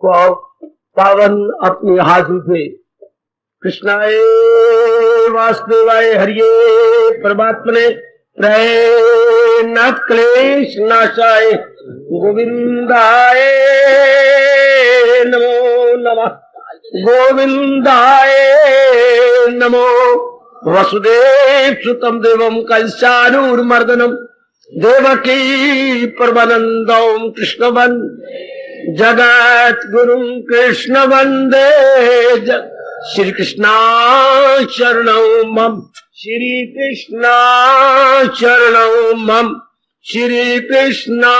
को पावन अपने हाथ उठे। कृष्णाय वासुदेवाय हरिये परमात्मने प्रेम क्लेश नाशाय गोविंदाय नमो नमः। गोविंदाय नमो। वसुदेव सुतम देवम कंसानूरमर्दनम देवकी परमानंदम कृष्ण वंदे जगत गुरु कृष्ण वंदे श्री कृष्णा शरणौ मम। श्री कृष्णा शरणौ मम। श्री कृष्णा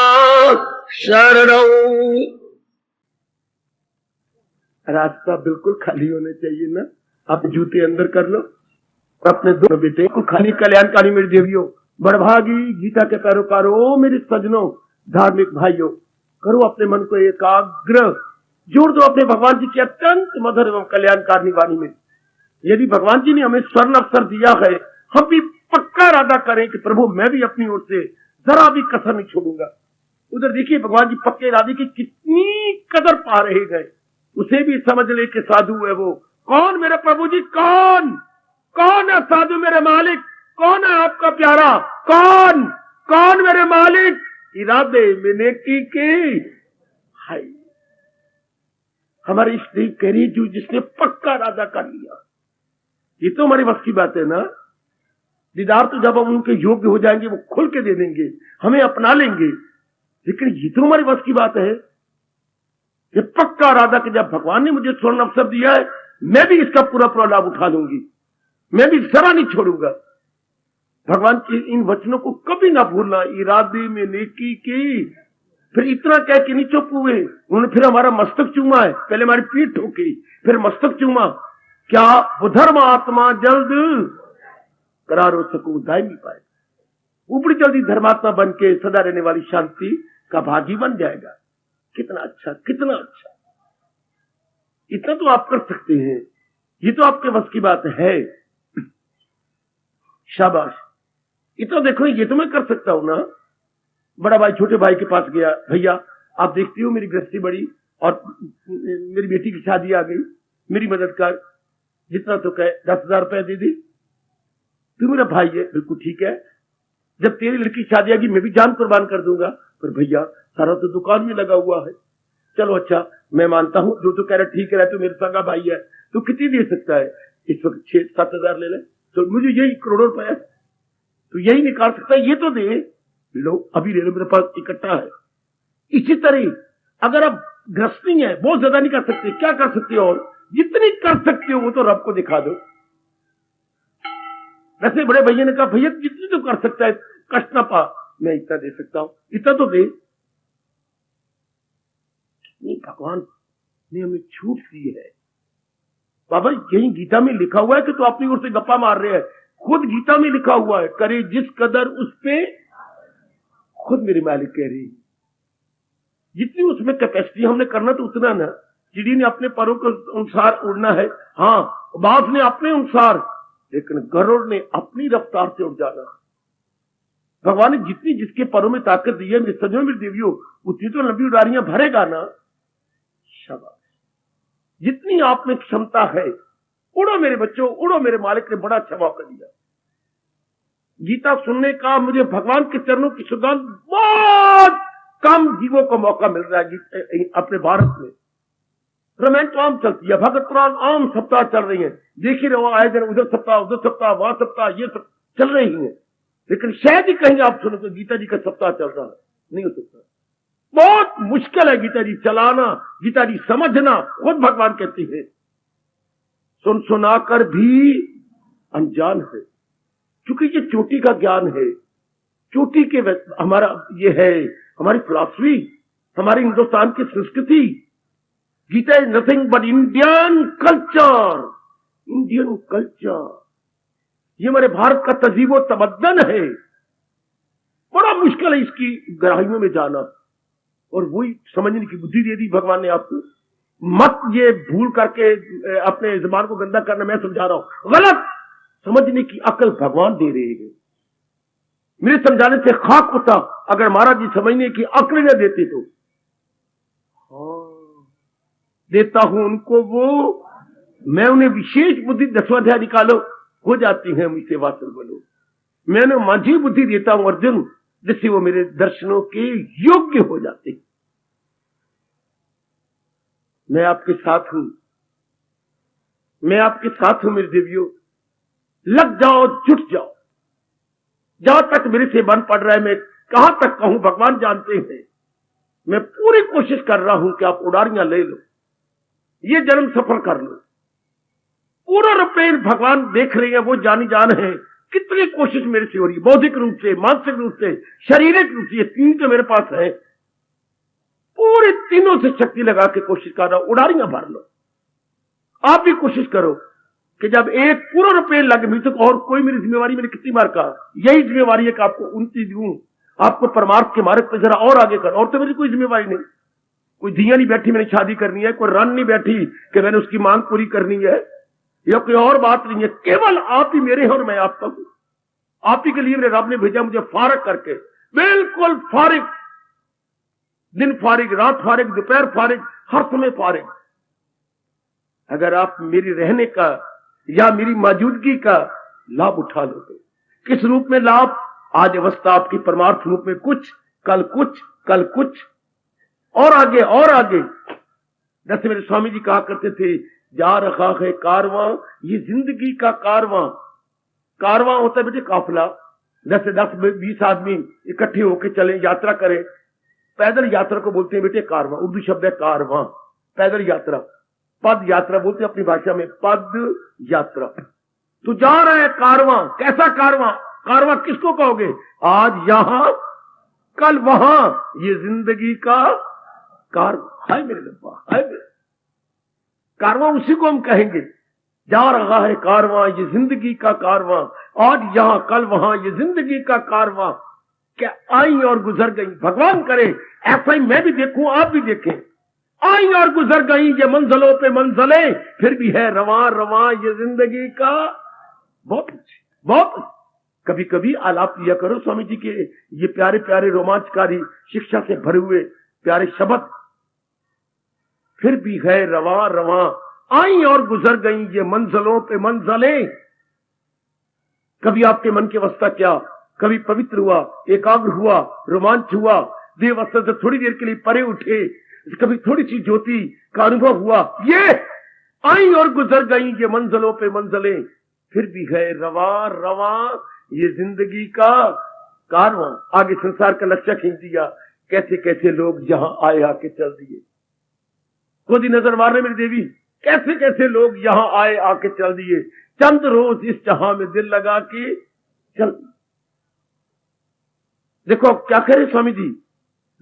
शरणौ। रास्ता बिल्कुल खाली होने चाहिए ना। आप जूते अंदर कर लो, अपने दो बेटे को खाली। कल्याणकारी मेरी देवियों, बड़भागी गीता के पैरोकारों, मेरे सज्जनों, धार्मिक भाइयों, करो अपने मन को एकाग्र, जोड़ दो अपने भगवान जी की अत्यंत मधुर एवं कल्याणकारी वाणी में। यदि भगवान जी ने हमें स्वर्ण अवसर दिया है, हम भी पक्का इरादा करें कि प्रभु मैं भी अपनी ओर से जरा भी कसर नहीं छोड़ूंगा। उधर देखिए भगवान जी पक्के इरादे की कितनी कदर पा रहे गए। उसे भी समझ ले कि साधु है वो। कौन मेरे प्रभु जी? कौन कौन है साधु मेरे मालिक? कौन है आपका प्यारा? कौन कौन मेरे मालिक? इरादे में नेकी की हाय। हमारी स्त्री कह रही जो जिसने पक्का इरादा कर लिया, ये तो हमारी बस की बात है ना। दीदार तो जब हम उनके योग्य हो जाएंगे वो खुल के दे देंगे, हमें अपना लेंगे। लेकिन ये तो हमारी बस की बात है। ये पक्का इरादा कि जब भगवान ने मुझे स्वर्ण अवसर दिया है, मैं भी इसका पूरा लाभ उठा लूंगी, मैं भी जरा नहीं छोड़ूंगा। भगवान के इन वचनों को कभी ना भूलना। इरादे में नेकी की। फिर इतना कह के नहीं चुप हुए, उन्होंने फिर हमारा मस्तक चूमा है। पहले हमारी पीठ ठोकी, फिर मस्तक चूमा। क्या वो धर्म आत्मा जल्द करारो सकू दायमी पाए। ऊपरी जल्दी धर्मात्मा बन के सदा रहने वाली शांति का भागी बन जाएगा। कितना अच्छा, कितना अच्छा। इतना तो आप कर सकते हैं, ये तो आपके बस की बात है। शाबाश। इतना देखो, ये तो मैं कर सकता हूं ना। बड़ा भाई छोटे भाई के पास गया, भैया आप देखती हो मेरी गृहस्थी बड़ी और मेरी बेटी की शादी आ गई, मेरी मदद कर। जितना तो कहे 10,000 रुपए दे दी। तू मेरा भाई है, बिल्कुल ठीक है। जब तेरी लड़की शादी आएगी मैं भी जान कुर्बान कर दूंगा। पर भैया सारा तो दुकान में लगा हुआ है। चलो अच्छा, मैं मानता हूं, जो तो कह रहा ठीक है, तो मेरे सगा भाई है। तू कितनी दे सकता है? इस वक्त 6-7 हजार ले ले। तो मुझे यही करोड़ों रुपए है, तो यही निकाल सकता है, ये तो दे लो, अभी ले लो, मेरे पास इकट्ठा है। इसी तरह अगर आप गृहस्थी है, बहुत ज्यादा नहीं कर सकते, क्या कर सकते हो? और जितनी कर सकते हो वो तो रब को दिखा दो। वैसे बड़े भैया ने कहा, भैया जितनी तो कर सकता है, कष्ट ना पा, मैं इतना दे सकता हूं, इतना तो दे। भगवान ने हमें छूट दी है। बाबा यही गीता में लिखा हुआ है कि तो अपनी ओर से गप्पा मार रहे हैं। खुद गीता में लिखा हुआ है, करे जिस कदर उस पे, खुद मेरी मालिक कह रही, जितनी उसमें कैपेसिटी हमने करना तो उतना ना। चिड़ी ने अपने परों के अनुसार उड़ना है, हाँ, बाघ ने अपने अनुसार, लेकिन गरुड़ ने अपनी रफ्तार से उड़ जाना। भगवान ने जितनी जिसके परों में ताकत दी है, मेरे सज्जनों मेरी देवियों, उतनी तो लंबी उड़ारियां भरेगा ना। शाबाश। जितनी आप में क्षमता है, उड़ो मेरे बच्चों, उड़ो। मेरे मालिक ने बड़ा अच्छा मौका दिया। गीता सुनने का मुझे भगवान के चरणों की सुगंध बहुत कम जीवों को मौका मिल रहा है अपने भारत में। रामायण तो आम चलती है, भगवत पुराण आम सप्ताह चल रही है। देख ही रहो, आए दिन उधर सप्ताह, वहां सप्ताह, ये सब चल रही है। लेकिन शायद ही कहीं आप सुनो तो गीता जी का सप्ताह चल रहा है, नहीं हो सकता। बहुत मुश्किल है गीता जी चलाना, गीता जी समझना। खुद भगवान कहते हैं, सुन सुनाकर भी अनजान है, क्योंकि ये चोटी का ज्ञान है। चोटी के हमारा ये है, हमारी फिलॉसफी, हमारी हिंदुस्तान की संस्कृति। Gita is nothing but Indian culture. Indian culture, ये हमारे भारत का तजीबो तमद्दन है। बड़ा मुश्किल है इसकी गहराइयों में जाना, और वही समझने की बुद्धि दे दी भगवान ने आपको। मत ये भूल करके अपने जुबान को गंदा करना, मैं समझा रहा हूं, गलत समझने की अकल भगवान दे रहे हैं। मेरे समझाने से खाक होता अगर महाराज जी समझने की अकल न देते तो। हाँ, देता हूं उनको वो, मैं उन्हें विशेष बुद्धि, 10वां अध्याय निकालो, हो जाती है मुझसे वासल बोलो। मैं उन्हें माझी बुद्धि देता हूं अर्जुन, जिससे वो मेरे दर्शनों के योग्य हो जाते हैं। मैं आपके साथ हूं, मैं आपके साथ हूं मेरे देवियों। लग जाओ, जुट जाओ। जहां तक मेरे से मन पड़ रहा है, मैं कहां तक कहूं भगवान जानते हैं। मैं पूरी कोशिश कर रहा हूं कि आप उड़ारियां ले लो, ये जन्म सफल कर लो। पूरा रुपये भगवान देख रहे हैं, वो जानी जान है कितनी कोशिश मेरे से हो रही है, बौद्धिक रूप से, मानसिक रूप से, शारीरिक रूप से। ये तीन तो मेरे पास है, पूरे तीनों से शक्ति लगा के कोशिश कर रहा हूं, उड़ारियां भर लो। आप भी कोशिश करो कि जब एक पूरा रुपये लगे मुझे, तो और कोई मेरी जिम्मेवारी, मैंने कितनी बार कहा, यही जिम्मेवारी है कि आपको उन्नति दूं, आपको परमार्थ के मार्ग पर जरा और आगे कर। और तो मेरी कोई जिम्मेवारी नहीं, कोई धिया नहीं बैठी मैंने शादी करनी है, कोई रन नहीं बैठी कि मैंने उसकी मांग पूरी करनी है, या कोई और बात नहीं है। केवल आप ही मेरे हैं और मैं आपका हूं। आप ही के लिए मेरे रब ने भेजा मुझे फारिग करके, बिल्कुल फारिग, दिन फारिग, रात फारिग, दोपहर फारिग, हर समय फारिग। अगर आप मेरी रहने का या मेरी मौजूदगी का लाभ उठा लो तो किस रूप में लाभ? आज अवस्था आपकी परमार्थ रूप में कुछ, कल कुछ, कल कुछ, और आगे और आगे। जैसे मेरे स्वामी जी कहा करते थे, जा रहा है कारवां, ये जिंदगी का कारवां। कारवां होता है बेटे काफिला, जैसे 10-20 आदमी इकट्ठे होकर चले, यात्रा करें। पैदल यात्रा को बोलते हैं बेटे कारवां, उर्दू शब्द है कारवां, पैदल यात्रा। पद यात्रा बोलते हैं अपनी भाषा में, पद यात्रा। तो जा रहा है कारवां, कैसा कारवां? कारवां किसको कहोगे? आज यहां, कल वहां, ये जिंदगी का कारवां। हाय मेरे रब्बा, हाय मेरे कारवां, उसी को हम कहेंगे। जा रहा है कारवां, ये जिंदगी का कारवां, आज यहां कल वहां, ये जिंदगी का कारवां। क्या आई और गुजर गई? भगवान करे ऐसा ही मैं भी देखूं, आप भी देखें। आई और गुजर गई ये मंजिलों पे मंजिलें, फिर भी है रवां रवां ये जिंदगी का। बहुत बहुत कभी कभी आलाप लिया करो स्वामी जी के ये प्यारे प्यारे रोमांचकारी शिक्षा से भरे हुए प्यारे शब्द। फिर भी है रवां रवां, आई और गुजर गई ये मंजिलों पे मंजिलें। कभी आपके मन की अवस्था क्या, कभी पवित्र हुआ, एकाग्र हुआ, रोमांच हुआ, देव अवस्था से थोड़ी देर के लिए परे उठे, कभी थोड़ी सी ज्योति का अनुभव हुआ। ये आई और गुजर गई ये मंजिलों पे मंजिलें, फिर भी है रवां रवां ये जिंदगी का कारवां। आगे संसार का लक्ष्य खींच दिया, कैसे कैसे लोग यहां आए आके चल दिए। खुद ही नजर मारने मेरी देवी, कैसे कैसे लोग यहां आए आके चल दिए। चंद रोज इस जहां में दिल लगा के चल। देखो क्या कह रहे स्वामी जी,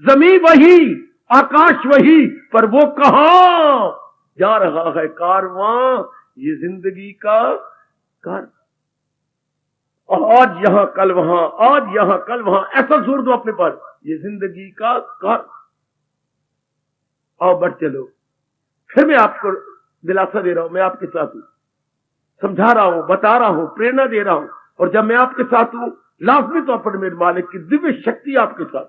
जमीन वही, आकाश वही, पर वो कहां जा रहा है कारवां, ये जिंदगी का कार। आज यहां कल वहां, आज यहां कल वहां, ऐसा जोर दो अपने पर, ये जिंदगी का कार। आओ बढ़ चलो। फिर मैं आपको दिलासा दे रहा हूं, मैं आपके साथ हूं, समझा रहा हूं, बता रहा हूं, प्रेरणा दे रहा हूं। और जब मैं आपके साथ हूं, लाजमी तौर पर मेरे मालिक की दिव्य शक्ति आपके साथ,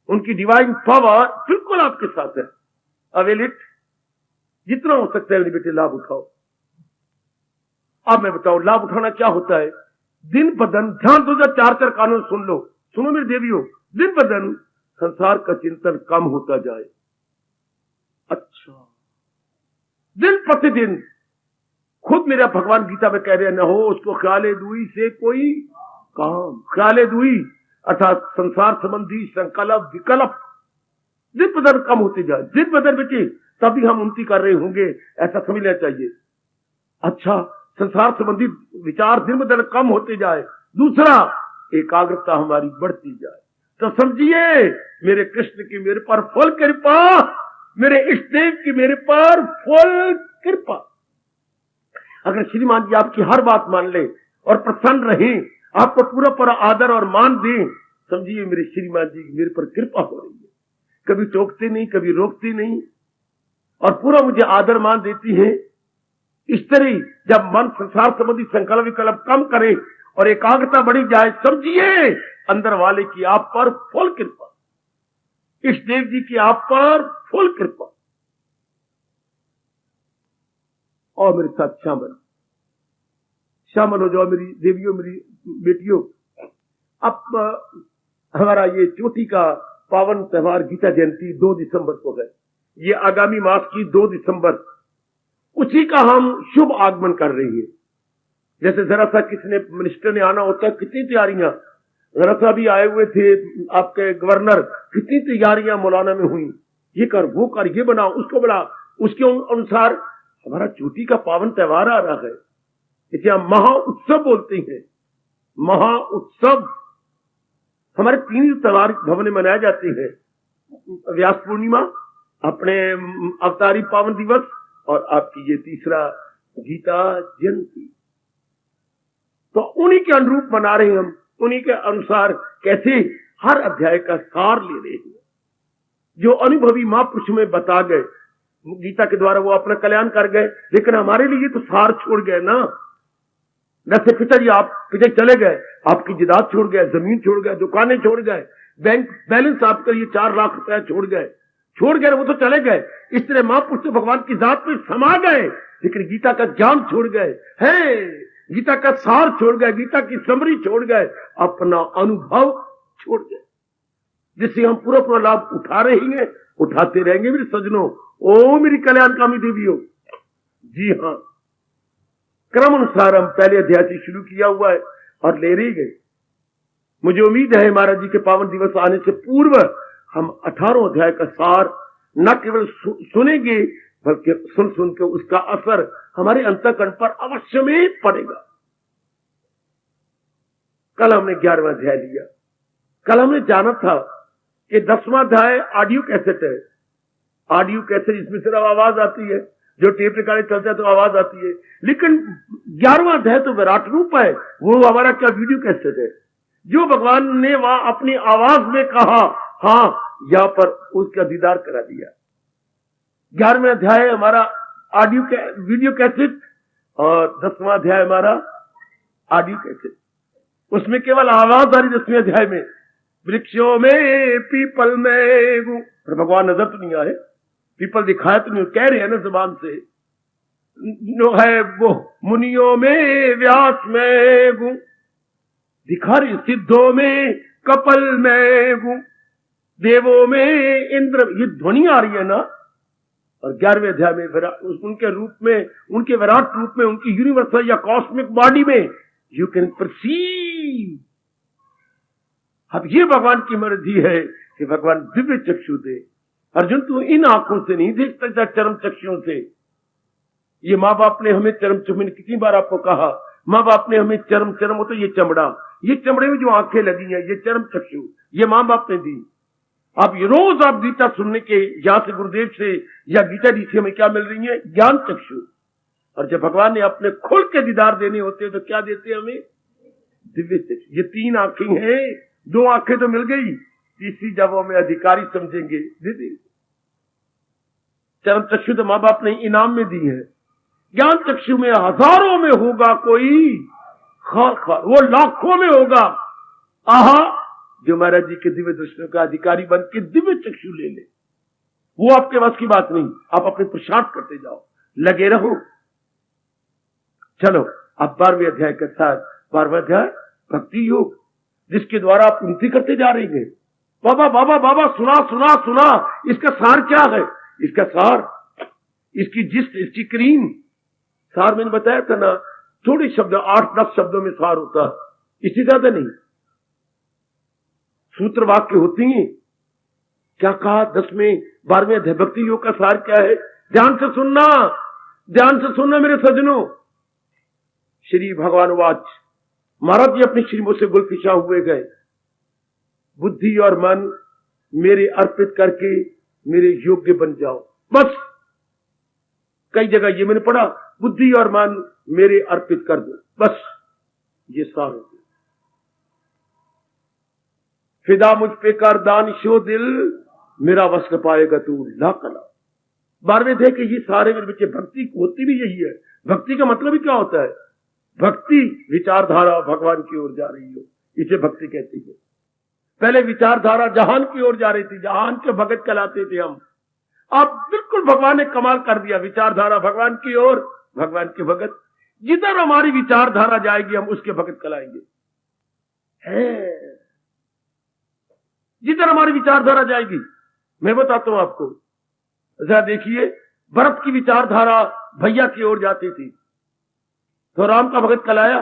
उनकी डिवाइन पावर बिल्कुल आपके साथ है। अवेल इट, जितना हो सकता है बेटे लाभ उठाओ। अब मैं बताऊं लाभ उठाना क्या होता है। दिन ब दिन ध्यान दो, 4 कानून सुन लो, सुनो मेरे देवियों। दिन ब दिन संसार का चिंतन कम होता जाए। अच्छा, दिन प्रतिदिन खुद मेरा भगवान गीता में कह रहे हैं, न हो उसको ख्याले दुई से कोई काम। ख्याले दुई अर्थात संसार संबंधी संकल्प विकल्प दिन ब दिन कम होते जाए। दिन ब दिन बेटे तभी हम उन्नति कर रहे होंगे, ऐसा समझ लेना चाहिए। अच्छा, संसार संबंधी विचार दिन ब दिन कम होते जाए। दूसरा, एकाग्रता हमारी बढ़ती जाए। तो समझिए मेरे कृष्ण की मेरे पर फुल कृपा, मेरे इष्ट देव की मेरे पर फुल कृपा। अगर श्रीमान जी आपकी हर बात मान ले और प्रसन्न रहे, आपको पूरा पूरा आदर और मान दें, समझिए मेरे श्रीमान जी की मेरे पर कृपा हो रही है। कभी टोकते नहीं, कभी रोकते नहीं, और पूरा मुझे आदर मान देती है। इस तरह जब मन संसार संबंधी संकल्प विकल्प कम करे और एकाग्रता बढ़ी जाए, समझिए अंदर वाले की आप पर फुल कृपा, इष्ट देव जी की आप पर फुल कृपा। और मेरे साथ शामिल हो जाओ मेरी देवियों, मेरी बेटियों। अब हमारा ये चोटी का पावन त्यौहार गीता जयंती 2 दिसंबर को है। ये आगामी मास की 2 दिसंबर, उसी का हम शुभ आगमन कर रहे हैं। जैसे जरा सा किसने मिनिस्टर ने आना होता है, कितनी तैयारियां, जरा सा भी आए हुए थे आपके गवर्नर, कितनी तैयारियां मौलाना में हुई, ये कर वो कर, ये बना उसको बना। उसके अनुसार हमारा चोटी का पावन त्यौहार आ रहा है, इसे हम महा उत्सव बोलते हैं। महा उत्सव हमारे 3 त्यौहार भवन में मनाए जाते हैं, व्यास पूर्णिमा, अपने अवतारी पावन दिवस, और आपकी ये तीसरा गीता जयंती। तो उन्हीं के अनुरूप मना रहे हैं हम, उन्हीं के अनुसार कैसे हर अध्याय का सार ले रहे हैं। जो अनुभवी महापुरुष में बता गए गीता के द्वारा, वो अपना कल्याण कर गए, लेकिन हमारे लिए तो सार छोड़ गए ना। जैसे पिताजी, आप पिताजी चले गए, आपकी जायदाद छोड़ गए, जमीन छोड़ गए, दुकानें छोड़ गए, बैंक बैलेंस आपके लिए 4 लाख रुपया छोड़ गए, वो तो चले गए। इस तरह महापुरुष तो भगवान की जात में समा गए, लेकिन गीता का ज्ञान छोड़ गए हैं, गीता का सार छोड़ गए, गीता की समरी छोड़ गए, अपना अनुभव छोड़ गए, जिससे हम पूरा लाभ उठा रहे हैं, उठाते रहेंगे मेरे सजनों। ओ मेरी कल्याणकामी देवियों, जी हाँ, क्रम अनुसार हम पहले अध्याय से शुरू किया हुआ है और ले रहे गए। मुझे उम्मीद है महाराज जी के पावन दिवस आने से पूर्व हम 18 अध्याय का सार न केवल सुनेंगे, बल्कि सुन के उसका असर हमारे अंतःकरण पर अवश्य में पड़ेगा। कल हमने 11वां अध्याय लिया। कल हमने जाना था कि 10वां अध्याय ऑडियो कैसेट है। ऑडियो कैसेट, इसमें सिर्फ आवाज आती है, जो टेप रिकॉर्डर चलता है तो आवाज आती है, लेकिन 11वां अध्याय तो विराट रूप है, वो हमारा क्या वीडियो कैसेट है, जो भगवान ने वहां अपनी आवाज में कहा, हाँ, यहां पर उसका दीदार करा दिया। 11वां अध्याय हमारा ऑडियो वीडियो कैसेट और 10वां अध्याय हमारा ऑडियो कैसेट। उसमें केवल आवाज आ रही 10वें अध्याय में, वृक्षों में पीपल में वो, पर भगवान नजर तो नहीं आए, पीपल दिखाया तो नहीं, कह रहे हैं ना जुबान से, जो है वो मुनियों में व्यास में वो दिखा रही, सिद्धों में कपल में वो, देवों में इंद्र, ये ध्वनि आ रही है ना। और 11वें अध्याय में उनके रूप में, उनके विराट रूप में, उनकी यूनिवर्सल या कॉस्मिक बॉडी में यू कैन परसीव। अब ये भगवान की मर्जी है कि भगवान दिव्य चक्षु दे। अर्जुन, तू इन आंखों से नहीं देख सकता, चरम चक्षुओं से। ये माँ बाप ने हमें चरम चक्षु, मैंने कितनी बार आपको कहा, माँ बाप ने हमें चरम हो तो ये चमड़ा, ये चमड़े में जो आंखें लगी हैं, ये चरम चक्षु, ये माँ बाप ने दी। आप ये रोज आप गीता सुनने के, यहां से गुरुदेव से या गीता जी से हमें क्या मिल रही है? ज्ञान चक्षु। और जब भगवान ने अपने खुल के दीदार देने होते हैं तो क्या देते हैं हमें? दिव्य चक्षु। ये 3 आंखें हैं, 2 आंखें तो मिल गई, तीसरी जब हमें अधिकारी समझेंगे दीदी। चरम चक्षु तो माँ बाप ने इनाम में दी है। ज्ञान चक्षु में हजारों में होगा कोई, खार वो लाखों में होगा। आहा, जो महाराज जी के दिव्य दर्शनों का अधिकारी बन के दिव्य चक्षु ले ले, वो आपके बस की बात नहीं। आप अपने पुरुषार्थ करते जाओ, लगे रहो। चलो अब 12वें अध्याय के साथ, 12वां अध्याय भक्ति योग, जिसके द्वारा आप उन्नति करते जा रहे हैं। बाबा बाबा बाबा सुना सुना सुना, इसका सार क्या है? इसका सार, इसकी जिस्ट, इसकी क्रीम। सार मैंने बताया था ना, थोड़े शब्द, 8-10 शब्दों में सार होता, इससे ज्यादा नहीं। सूत्र वाक्य होती हैं। क्या कहा 10वें 12वें अध्याय भक्ति योग का सार क्या है? ध्यान से सुनना, ध्यान से सुनना मेरे सजनों। श्री भगवान वाच, महाराज जी अपनी श्रीमों से गुलफिशा हुए गए। बुद्धि और मन मेरे अर्पित करके मेरे योग्य बन जाओ, बस। कई जगह ये मैंने पढ़ा, बुद्धि और मन मेरे अर्पित कर दो, बस। ये सार हो गया। फिदा मुझ पे कर दानिशो दिल, मेरा वश कर पाएगा तू ला कला। 12वें अध्याय के ये सारे मेरे बच्चे, भक्ति होती भी यही है। भक्ति का मतलब ही क्या होता है? भक्ति विचारधारा भगवान की ओर जा रही हो, इसे भक्ति कहती है। पहले विचारधारा जहान की ओर जा रही थी, जहान के भगत कहलाते थे हम। अब बिल्कुल भगवान ने कमाल कर दिया, विचारधारा भगवान की ओर भगवान के भगत। जिधर हमारी विचारधारा जाएगी हम उसके भगत कहलाएंगे। है जिधर हमारी विचारधारा जाएगी। मैं बताता हूं आपको, जरा देखिए, भरत की विचारधारा भैया की ओर जाती थी तो राम का भगत कहलाया।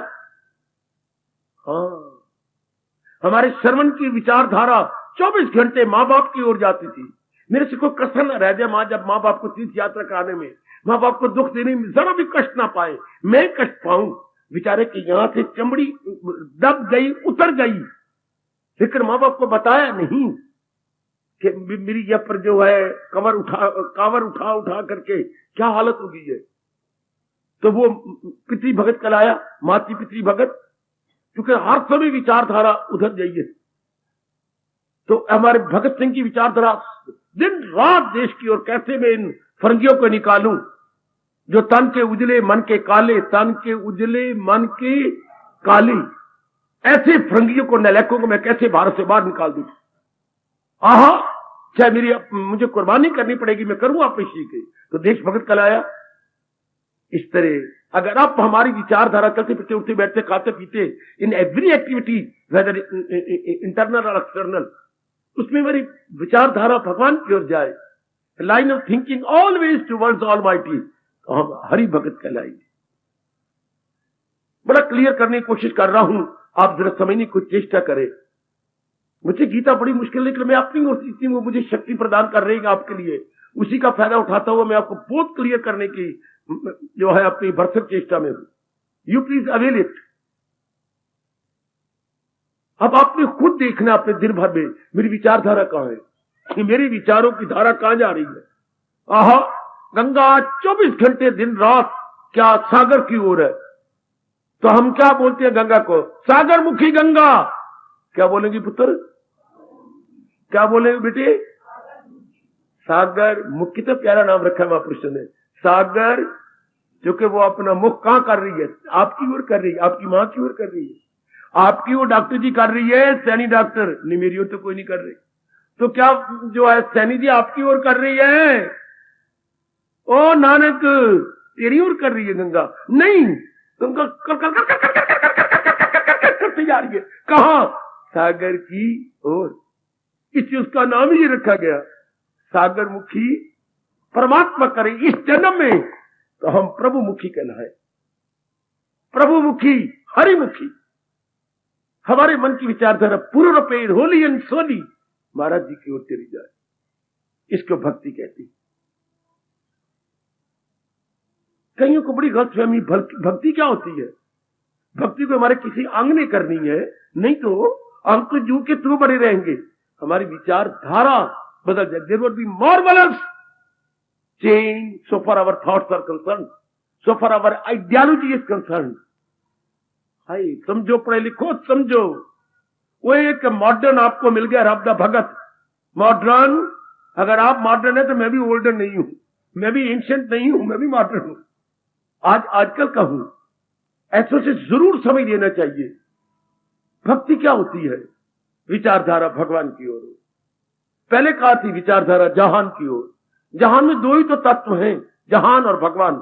हाँ, हमारे श्रवण की विचारधारा 24 घंटे मां बाप की ओर जाती थी। मेरे से कोई कसर न रह जाए, जब मां बाप को तीर्थ यात्रा कराने में, मां बाप को दुख देने में जरा भी कष्ट ना पाए, मैं कष्ट पाऊं। बेचारे की यहां से चमड़ी दब गई, उतर गई, लेकिन मां बाप को बताया नहीं कि मेरी यह पर जो है कांवर उठा उठा करके क्या हालत हो गई है। तो वो पितृ भगत कहलाया, मातृ पितृ भगत, क्योंकि हर समय विचारधारा उधर जाइए। तो हमारे भगत सिंह की विचारधारा दिन रात देश की ओर, कैसे मैं इन फरंगियों को निकालूं जो तन के उजले मन के काले, तन के उजले मन के काले, ऐसे फरंगियों को, नलैकों को मैं कैसे भारत से बाहर निकाल दूं। आहा, चाहे मुझे कुर्बानी करनी पड़ेगी, मैं करूंगा पेशी के। तो देश भगत कहलाया। इस तरह अगर आप हमारी विचारधारा चलते फिरते, उठते बैठते, खाते पीते, in every activity weather internal और एक्सटर्नल, उसमें मेरी विचारधारा भगवान की ओर जाए, line of thinking always towards almighty, तो हम हरि भगत कहलाएंगे। बड़ा क्लियर करने की कोशिश कर रहा हूं, आप जरा समझने की चेष्टा करें। मुझे गीता बड़ी मुश्किल, लेकिन मैं अपनी ओर से वो मुझे शक्ति प्रदान कर रही है आपके लिए, उसी का फायदा उठाता हुआ मैं आपको बहुत क्लियर करने की जो है अपनी भरसक चेष्टा में हूं। You please avail it. अब आपने खुद देखना अपने दिन भर में मेरी विचारधारा कहां है, कि मेरी विचारों की धारा कहां जा रही है। आहा, गंगा 24 घंटे दिन रात क्या सागर की ओर है, तो हम क्या बोलते हैं गंगा को? सागर मुखी गंगा। क्या बोलेंगे पुत्र? क्या बोलेंगे बेटे? सागर मुखी, तो प्यारा नाम रखा है महापुरुष ने, सागर, क्योंकि वो अपना मुख कहां कर रही है? आपकी ओर कर रही है, आपकी मां की ओर कर रही है, आपकी ओर डॉक्टर जी कर रही है, सैनी डॉक्टर नहीं, मेरी ओर तो कोई नहीं कर रही। तो क्या जो है सैनी जी आपकी ओर कर रही है? ओ नानक, तेरी ओर कर रही है गंगा? नहीं, गंगा करती जा रही है। कहां? सागर की ओर। इसलिए उसका नाम ही रखा गया सागर मुखी। परमात्मा करे इस जन्म में तो हम प्रभु मुखी कहलाए, प्रभु मुखी, हरिमुखी। हमारे मन की विचारधारा पूर्ण पेड़ होली एंड सोली महाराज जी की ओर चली जाए, इसको भक्ति कहती। कईयों को बड़ी गलतफहमी, भक्ति क्या होती है? भक्ति को हमारे किसी अंग ने करनी है, नहीं तो अंग तो जू के तू बने रहेंगे, हमारी विचारधारा बदल जाए। There would be marvellous change so far our thoughts are concerned, so far our ideology is concerned। हाय, समझो, पढ़े लिखो, समझो। वो एक मॉडर्न आपको मिल गया, रब दा भगत मॉडर्न। अगर आप मॉडर्न है तो मैं भी ओल्डन नहीं हूं, मैं भी एंशिएंट नहीं हूं, मैं भी मॉडर्न हूं, आजकल का हूं। ऐसो से जरूर समझ लेना चाहिए भक्ति क्या होती है। विचारधारा भगवान की ओर। पहले कहा थी विचारधारा जहान की ओर। जहान में दो ही तो तत्व हैं, जहान और भगवान।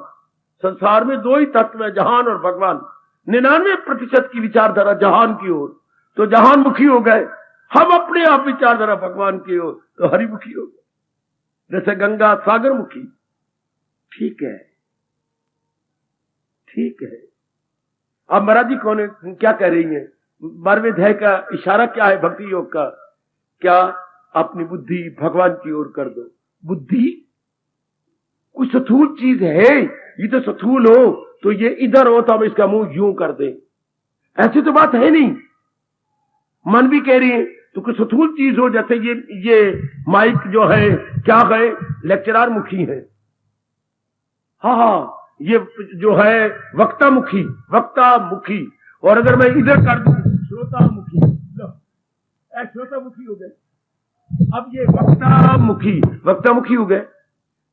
संसार में दो ही तत्व हैं, जहान और भगवान। 99% की विचारधारा जहान की ओर, तो जहान मुखी हो गए। हम अपने आप विचारधारा भगवान की ओर, तो हरिमुखी हो गए। जैसे गंगा सागर मुखी। ठीक है, ठीक है। अब महाराज जी कौन है, क्या कह रही हैं? 12वें अध्याय का इशारा क्या है भक्ति योग का? क्या? अपनी बुद्धि भगवान की ओर कर दो। बुद्धि कोई स्थूल चीज है? ये तो स्थूल हो तो ये इधर हो तो हम इसका मुंह यूं कर दें, ऐसी तो बात है नहीं। मन भी कह रही है तो कोई स्थूल चीज हो, जैसे ये माइक जो है क्या है, लेक्चरार मुखी है। हाँ, ये जो है वक्ता मुखी, वक्ता मुखी। और अगर मैं इधर कर दूं श्रोता मुखी, श्रोता मुखी हो गए। अब ये वक्ता मुखी हो गए।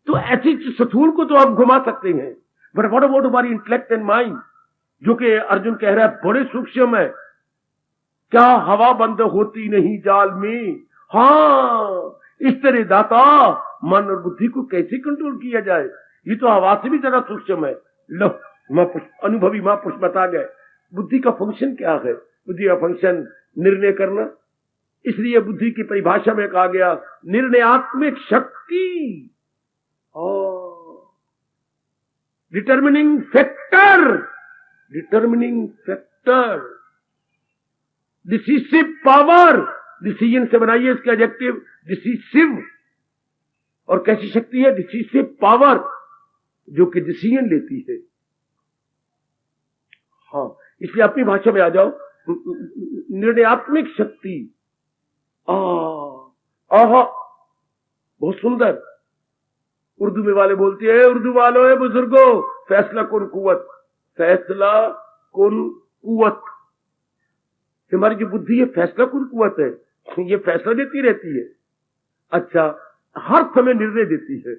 तो ऐसी स्थूल को तो आप घुमा सकते हैं, बट व्हाट अबाउट हमारी इंटेलेक्ट एंड माइंड, जो कि अर्जुन कह रहा है बड़े सूक्ष्म है। क्या हवा बंद होती नहीं जाल में? हाँ, इस तरह दाता मन और बुद्धि को कैसे कंट्रोल किया जाए, ये तो हवा से भी ज्यादा सूक्ष्म है। लो अनुभवी महापुरुष बता गए बुद्धि का फंक्शन क्या है। बुद्धि का फंक्शन निर्णय करना, इसलिए बुद्धि की परिभाषा में कहा गया निर्णयात्मक शक्ति और determining factor, decisive power, decision से बनाइए इसका एडजेक्टिव डिसिसिव। और कैसी शक्ति है? डिसिसिव पावर, जो कि डिसीजन लेती है। हाँ, इसलिए अपनी भाषा में आ जाओ, निर्णयात्मक शक्ति। आहा, बहुत सुंदर। उर्दू में वाले बोलते हैं, उर्दू वालों है बुजुर्गों, फैसला कुन कुवत, फैसला कुन कुवत। हमारी जो बुद्धि है फैसला कुन कुवत है, ये फैसला देती रहती है। अच्छा, हर समय निर्णय देती है।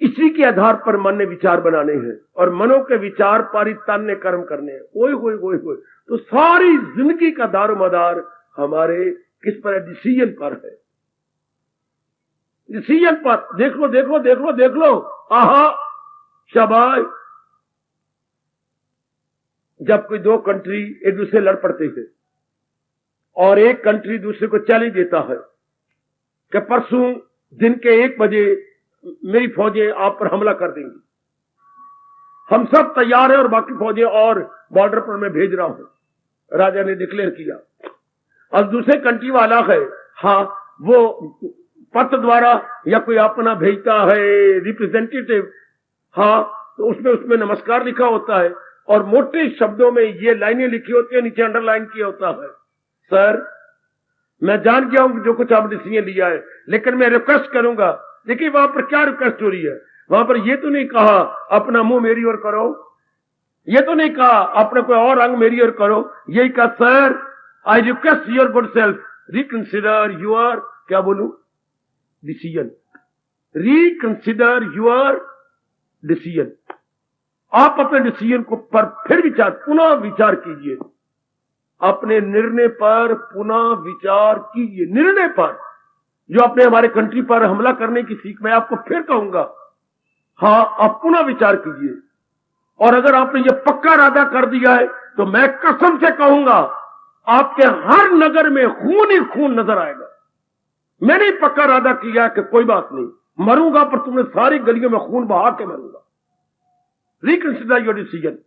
इसी के आधार पर मन ने विचार बनाने हैं और मनो के विचार पारी तन ने कर्म करने हैं। ओए होए होए होए, तो सारी जिंदगी का दारोमदार हमारे किस पर है? डिसीजन पर है। डिसीजन पर देख लो देख लो देख लो देख लो। आहा, शाबाश। जब कोई दो कंट्री एक दूसरे लड़ पड़ते हैं और एक कंट्री दूसरे को चैलेंज देता है कि परसों दिन के 1 बजे मेरी फौजें आप पर हमला कर देंगी, हम सब तैयार हैं और बाकी फौजें और बॉर्डर पर मैं भेज रहा हूं, राजा ने डिक्लेयर किया। और दूसरे कंट्री वाला है, हाँ, वो पत्र द्वारा या कोई अपना भेजता है रिप्रेजेंटेटिव, हाँ, तो उसमें नमस्कार लिखा होता है और मोटे शब्दों में ये लाइनें लिखी होती है, नीचे अंडरलाइन किया होता है, सर मैं जान गया हूं जो कुछ आप डिसीजन लिया है, लेकिन मैं रिक्वेस्ट करूंगा। देखिए वहां पर क्या रिक्वेस्ट हो रही है, वहां पर ये तो नहीं कहा अपना मुंह मेरी ओर करो, ये तो नहीं कहा अपना कोई और अंग मेरी ओर करो, यही कहा sir I request your good self reconsider your, क्या बोलूं, डिसीजन, रिकंसिडर योर डिसीजन। आप अपने डिसीजन को पर फिर विचार, पुनः विचार कीजिए, अपने निर्णय पर पुनः विचार कीजिए। निर्णय पर जो अपने हमारे कंट्री पर हमला करने की सीख, मैं आपको फिर कहूंगा, हाँ, आप पुनः विचार कीजिए। और अगर आपने ये पक्का इरादा कर दिया है तो मैं कसम से कहूंगा आपके हर नगर में खून ही खून नजर आएगा। मैंने पक्का इरादा किया कि कोई बात नहीं, मरूंगा पर तुमने सारी गलियों में खून बहा के मरूंगा। Reconsider your decision.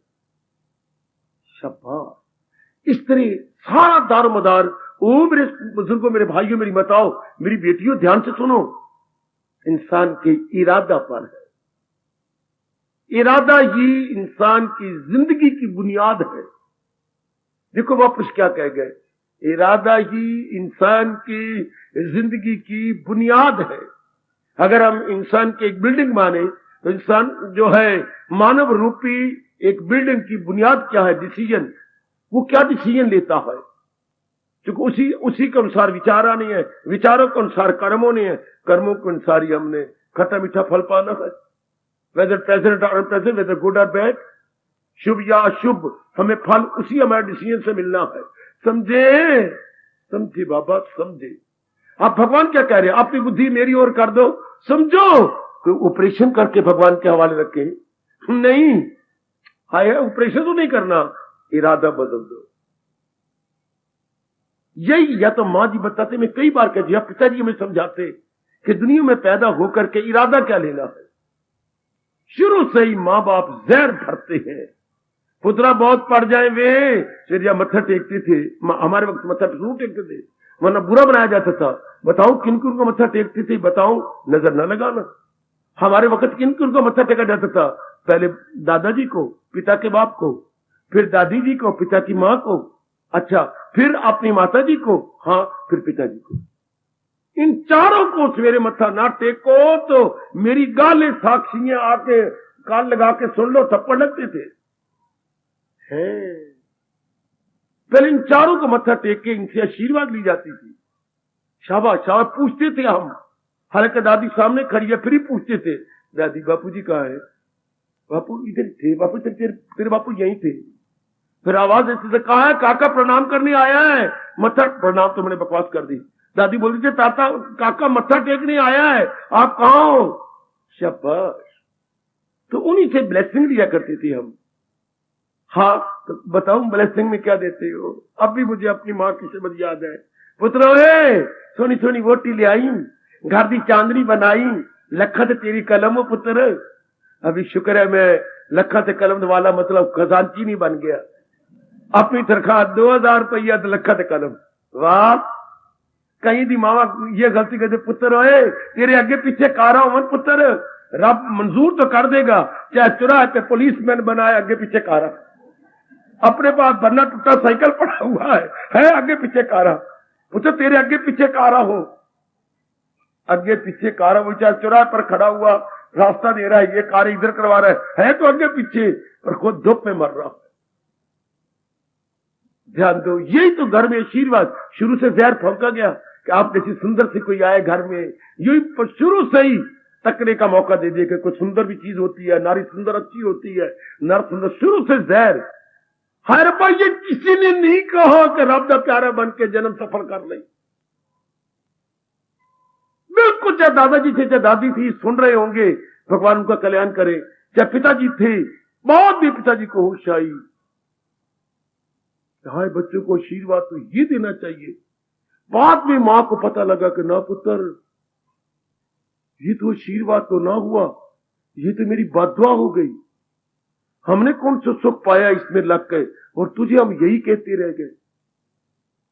शाबाश। इस तरह सारा दारोमदार। ओ मेरे बुजुर्गों, मेरे भाइयों, मेरी माताओं, मेरी बेटियों, ध्यान से सुनो, इंसान के इरादा पर है। इरादा ही इंसान की जिंदगी की बुनियाद है। देखो वापस क्या कह गए, इरादा ही इंसान की जिंदगी की बुनियाद है। अगर हम इंसान की एक बिल्डिंग माने तो इंसान जो है मानव रूपी एक बिल्डिंग की बुनियाद क्या है? डिसीजन। वो क्या डिसीजन लेता है? क्योंकि उसी के अनुसार विचार आने हैं, विचारों के अनुसार कर्म होने हैं, कर्मों के अनुसार ही हमने खट्टा मीठा फल पाना है। वेदर प्रेजेंट और अनप्रेजेंट, वेदर गुड और बैड, शुभ या अशुभ, हमें फल उसी हमारे डिसीजन से मिलना है। समझे? समझे बाबा, समझे। आप भगवान क्या कह रहे हैं? अपनी बुद्धि मेरी ओर कर दो, समझो। कोई ऑपरेशन करके भगवान के हवाले रखे नहीं, हाय ऑपरेशन तो नहीं करना, इरादा बदल दो। यही या तो मां जी बताते, मैं कई बार कह दिया, पिताजी हमें समझाते कि दुनिया में पैदा होकर के इरादा क्या लेना है। शुरू से ही मां बाप जहर भरते हैं। पुत्रा बहुत पड़ जाए वे, फिर या मत्था टेकते थे, हमारे वक्त मत्था जरूर टेकते थे, वरना बुरा बनाया जाता था। बताओ किन किन को मत्था टेकते थे? बताओ, नजर न लगाना। हमारे वक्त किन किन को मत्था टेका जाता था? पहले दादाजी को, पिता के बाप को, फिर दादी जी को, पिता की मां को, अच्छा फिर अपनी माता जी को, हाँ फिर पिताजी को। इन चारों को सवेरे मत्था ना टेको तो मेरी गालें साक्षियां आके कान लगा के सुन लो, थप्पड़ लगते थे। पहले इन चारों को मत्था टेक के इनसे आशीर्वाद ली जाती थी। शाबाश शाबाश पूछते थे हम, हालांकि दादी सामने खड़ी है फिर ही पूछते थे, दादी बापू जी कहाँ है? बापू इधर थे, बापू तेरे बापू यहीं थे। फिर आवाज ऐसे से, कहा है? काका प्रणाम करने आया है। मत्था, प्रणाम तो मैंने बकवास कर दी। दादी बोलती थी, काका मत्था टेकने आया है, आप कहाँ हो? शाबाश। तो उन्हीं से ब्लेसिंग लिया करते थे हम। हाँ, तो बताऊं ब्लेसिंग में क्या देते हो? अब भी मुझे अपनी माँ की शब्द याद है, पुत्रो रे सोनी सोनी वोटी ले आई, घर दी चांदनी बनाई, लखा ते तेरी कलम पुत्र। अभी शुक्र है मैं लखा ते कलम वाला मतलब खजांची नहीं बन गया। अपनी तनख्वाह 2000 रुपया लखा ते कलम। वाह, कहीं दी मावा ये गलती करते, पुत्र होए तेरे अगे पीछे कारा हो पुत्र, रब मंजूर तो कर देगा, चाहे चुराहे पे पुलिसमैन बनाए अगे पीछे कारा, अपने पास बन्ना टूटा साइकिल पड़ा हुआ है आगे पीछे कारा। पुत्र तेरे आगे पीछे कारा हो, आगे पीछे कारा हो, चाहे चौराहे पर खड़ा हुआ रास्ता दे रहा है, ये कार इधर करवा रहा है तो आगे पीछे, पर खुद धूप में मर रहा है। ध्यान दो, यही तो घर में आशीर्वाद, शुरू से जहर फौंका गया कि आप जैसी सुंदर से कोई आए घर में, यही शुरू से ही तकने का मौका दे दिया कि कोई सुंदर भी चीज होती है, नारी सुंदर अच्छी होती है, नर सुंदर, शुरू से जहर। हर बार ये किसी ने नहीं कहा कि रब दा प्यारा बन के जन्म सफल कर ले। बिल्कुल, चाहे दादाजी थे चाहे दादी थी, सुन रहे होंगे, भगवान उनका कल्याण करे, चाहे पिताजी थे, बहुत भी पिताजी को होश आई, हाय बच्चों को आशीर्वाद तो ये देना चाहिए। बाद में मां को पता लगा कि ना पुत्र, ये तो आशीर्वाद तो ना हुआ, ये तो मेरी बददुआ हो गई। हमने कौन सा सुख पाया इसमें लग गए, और तुझे हम यही कहते रह गए।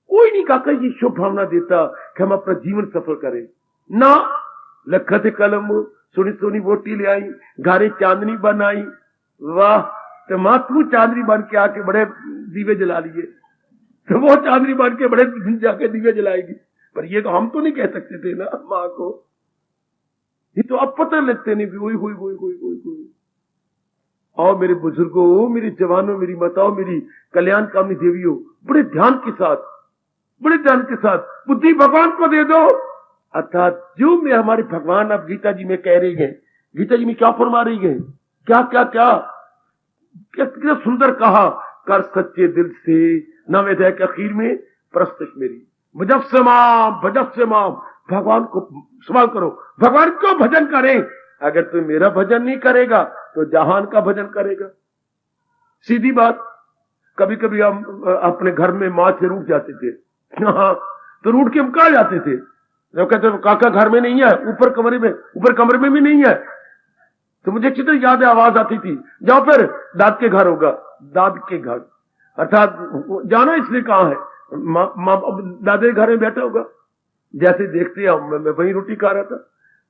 कोई नहीं काका ये शुभ भावना देता कि हम अपना जीवन सफल करें ना। लखत कलम सोनी सोनी वोटी ले आई, घारे चांदनी बनाई। वाह, तो मां तू चांदनी बन के आके बड़े दीवे जला लिए, तो वो चांदनी बन के बड़े जाके दीवे जलाएगी। पर ये तो हम तो नहीं कह सकते थे ना मां को, ये तो अब पता लगते नहीं। कोई आओ मेरे बुजुर्गों, मेरे जवानों, मेरी माताओं, मेरी कल्याण कामनी देवियों, बड़े ध्यान के साथ बुद्धि भगवान को दे दो। अर्थात जो में हमारे भगवान अब गीता जी में कह रही है, गीता जी में क्या फरमा रही है, क्या क्या क्या कितना सुंदर कहा, कर सच्चे दिल से नवे अध्याय के आखिर में प्रस्तुत मेरी भजस्माम, भगवान को सवाल करो, भगवान को भजन करें। अगर तू मेरा भजन नहीं करेगा तो जहान का भजन करेगा। सीधी बात, कभी कभी हम अपने घर में मां से रूठ जाते थे, हाँ, तो रूठ के हम कहा जाते थे, जो कहते काका घर में नहीं है, ऊपर कमरे में भी नहीं है। तो मुझे चित्र याद है, आवाज आती थी, जाओ फिर दाद के घर होगा, दाद के घर, अर्थात जाना इसलिए कहा है, दादे के घर में बैठा होगा। जैसे देखते हैं मैं वही रोटी खा रहा था,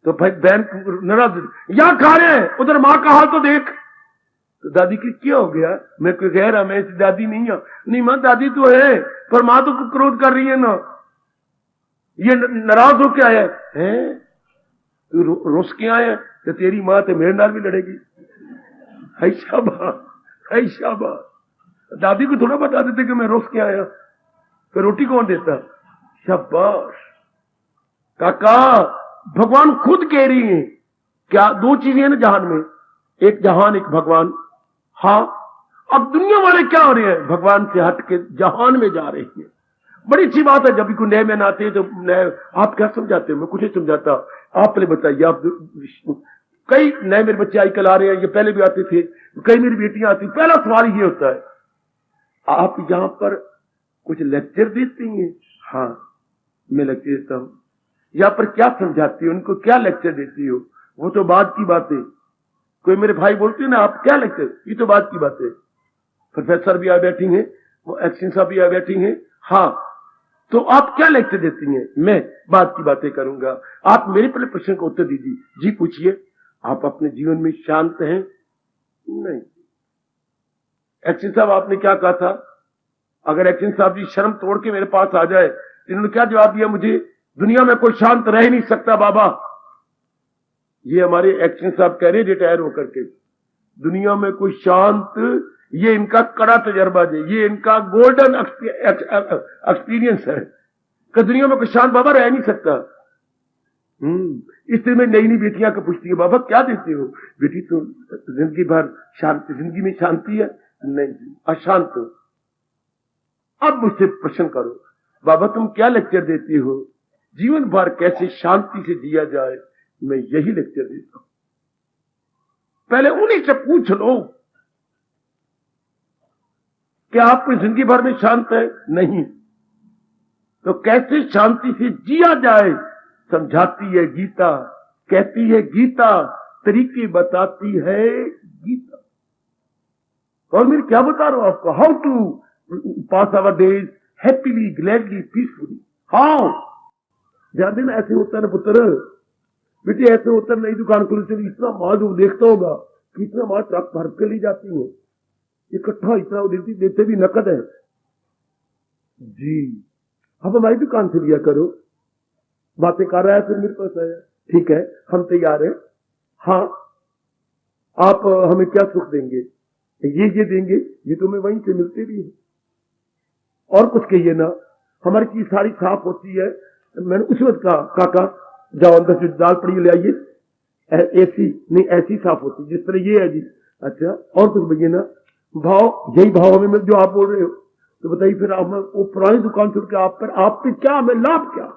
तो भाई बहन नाराज, यहां खा रहे हैं, उधर मां का हाल तो देख। तो दादी की क्या हो गया, मैं कोई कह रहा, मैं ऐसी दादी नहीं हूं। नहीं मां दादी तो है, पर मां तो क्रोध कर रही है ना, ये नाराज हो के आया है, तू रुस के आया, तो तेरी मां तो मेरे नाल भी लड़ेगी। है शाबाश। दादी को थोड़ा बता देते कि मैं रुस के आया, तो रोटी कौन देता। शाबाश काका, भगवान खुद कह रही है, क्या दो चीजें हैं ना जहान में, एक जहान एक भगवान। हाँ, अब दुनिया वाले क्या हो रहे हैं, भगवान से हट के जहान में जा रहे हैं। बड़ी अच्छी बात है, जब भी कोई नए मैन आते हैं तो नए, आप क्या समझाते हो, मैं कुछ नहीं समझाता, आप पहले बताइए। आप कई नए मेरे बच्चे आजकल आ रहे हैं, ये पहले भी आते थे, कई मेरी बेटियां आती, पहला सवाल ये होता है, आप यहां पर कुछ लेक्चर देती हैं। हाँ, मैं लेक्चर देता हूं। यहां पर क्या समझाती हो, उनको क्या लेक्चर देती हो, वो तो बात की बात है। कोई मेरे भाई बोलते हैं ना, आप क्या लेक्चर, ये तो बात की बात है। प्रोफेसर भी आ बैठी हैं, वो एक्शन साहब भी आ बैठी हैं। हाँ, तो आप क्या लेक्चर देती हैं, मैं बात की बातें करूंगा। आप मेरे पहले प्रश्न का उत्तर दीजिए। जी पूछिए, आप अपने जीवन में शांत हैं? नहीं। एक्शन साहब आपने क्या कहा था? अगर एक्शन साहब जी शर्म तोड़ के मेरे पास आ जाए, इन्होंने क्या जवाब दिया मुझे, दुनिया में कोई शांत रह नहीं सकता बाबा। ये हमारे एक्शन साहब कह रहे रिटायर होकर के, दुनिया में कोई शांत, ये इनका कड़ा तजर्बा है, ये इनका गोल्डन एक्सपीरियंस है कि दुनिया में कोई शांत बाबा रह नहीं सकता। इसलिए मैं नई नई बेटियां को पूछती है, बाबा क्या देते हो? बेटी तो जिंदगी भर शांति, जिंदगी में शांति है नहीं, अशांत हो। अब मुझसे प्रश्न करो, बाबा तुम क्या लेक्चर देती हो, जीवन भर कैसे शांति से जिया जाए? मैं यही लेक्चर देता हूं। पहले उन्हीं से पूछ लो कि आपकी जिंदगी भर में शांत है? नहीं। तो कैसे शांति से जिया जाए समझाती है गीता, कहती है गीता, तरीके बताती है गीता। और मैं क्या बता रहा हूं आपको, how to pass our days happily, gladly, peacefully. How? ध्यान देना, ऐसे होता है ना पुत्र, बेटे ऐसे होता है, नई दुकान खुली चली, इतना माल जो देखता होगा कि इतना माल ट्रक भर के ली जाती है, इकट्ठा इतना देते भी नकद है जी। अब हमारी दुकान से लिया करो। बातें कर रहा है, फिर मेरे पास आया, ठीक है हम तैयार हैं। हाँ, आप हमें क्या सुख देंगे? ये देंगे, ये तुम्हें वहीं से मिलते भी है। और कुछ कहिए ना, हमारी चीज सारी साफ होती है। मैंने उस वक्त कहा, काका जाओ अंदर से दाल पड़ी ले आइए, ऐसी नहीं ऐसी साफ होती जिस तरह ये है जी। अच्छा, और कुछ भैया ना, भाव यही भाव हमें जो आप बोल रहे हो, तो बताइए फिर आप वो पुरानी दुकान छोड़ के आप पे क्या हमें लाभ क्या है?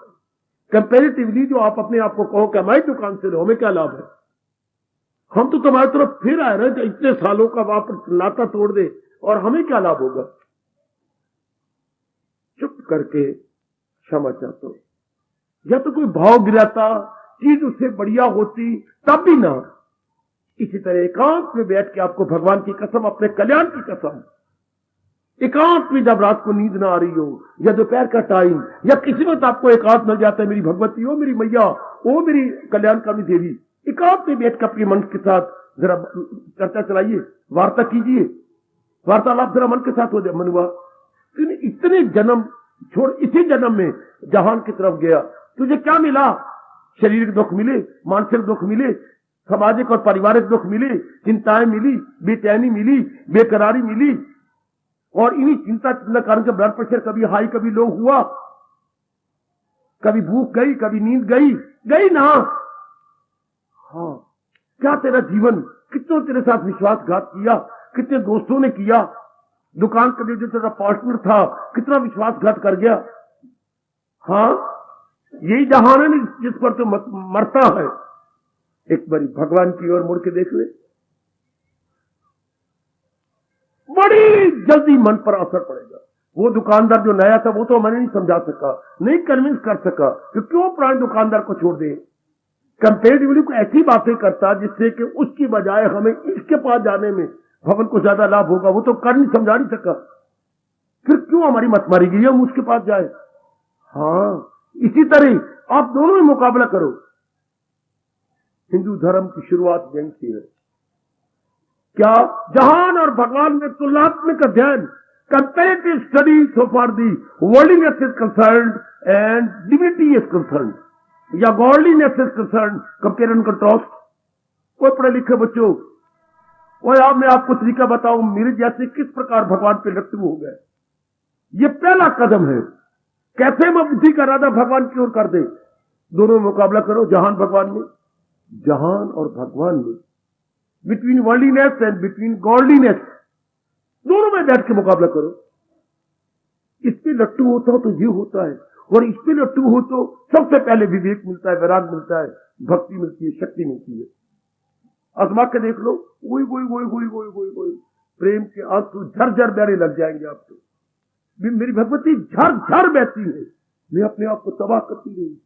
कंपेरेटिवली जो आप अपने आप को कहो कि हमारी दुकान से लो, हमें क्या लाभ है? हम तो तुम्हारी तरफ फिर आए रहे थे, इतने सालों का वापस नाता तोड़ दे और हमें क्या लाभ होगा? चुप करके क्षमा चाहता हूं। या तो कोई भाव गिराता, चीज उससे बढ़िया होती, तब भी ना। इसी तरह एकांत में बैठ के आपको भगवान की कसम, अपने कल्याण की कसम, एकांत में जब रात को नींद ना आ रही हो, या दोपहर का टाइम, या किसी वक्त आपको एकांत मिल जाता है, मेरी भगवती हो, मेरी मैया हो, मेरी कल्याणकारी देवी, एकांत में बैठ कर अपने मन के साथ जरा चर्चा चलाइए, वार्ता कीजिए, वार्तालाप जरा मन के साथ हो जाए। मनुआ इतने जन्म छोड़, इसी जन्म में जहान की तरफ गया, तुझे क्या मिला? शारीरिक दुख मिले, मानसिक दुख मिले, सामाजिक और पारिवारिक दुख मिले, चिंताएं मिली, बेचैनी मिली, बेकरारी मिली, और इन्हीं चिंता कारण के ब्लड प्रेशर कभी हाई कभी लो हुआ, कभी भूख गई, कभी नींद गई ना। हाँ, क्या तेरा जीवन, कितनों तेरे साथ विश्वासघात किया, कितने दोस्तों ने किया, दुकान का जो तेरा पार्टनर था कितना विश्वासघात कर गया। हाँ, यही जहान है जिस पर तो मरता है। एक बारी भगवान की ओर मुड़ के देख ले, बड़ी जल्दी मन पर असर पड़ेगा। वो दुकानदार जो नया था, वो तो मैंने नहीं समझा सका, नहीं कन्विंस कर सका कि क्यों पुराने दुकानदार को छोड़ दे। कंपेरेटिवली को ऐसी बातें करता जिससे कि उसकी बजाय हमें इसके पास जाने में भवन को ज्यादा लाभ होगा, वो तो कर नहीं, समझा नहीं सका। फिर क्यों हमारी मत मारी गई, हम उसके पास जाए? हाँ, इसी तरह आप दोनों में मुकाबला करो। हिंदू धर्म की शुरुआत यहीं से है। क्या? जहान और भगवान में तुलनात्मक अध्ययन, comparative study so for the worldliness is concerned and divinity is concerned, या godliness is concerned, compare and contrast. कोई पढ़े लिखे बच्चों, और आप मैं आपको तरीका बताऊं मेरे जैसे किस प्रकार भगवान पे लट्टू हो गए। ये पहला कदम है, कैसे मैं बुद्धि का इरादा भगवान की ओर कर दे। दोनों मुकाबला करो, जहान भगवान में, जहान और भगवान में, between worldliness and between godliness, दोनों में बैठ के मुकाबला करो। इस पे लट्टू होता हो तो ये होता है, और इस पे लट्टू हो तो सबसे पहले विवेक मिलता है, वैराग मिलता है, भक्ति मिलती है, शक्ति मिलती है। आजमा के देख लो, वही प्रेम के आंसू झरझर बहने लग जाएंगे आपको। मेरी भगवती झरझर बहती है, मैं अपने आप को तबाह करती रही,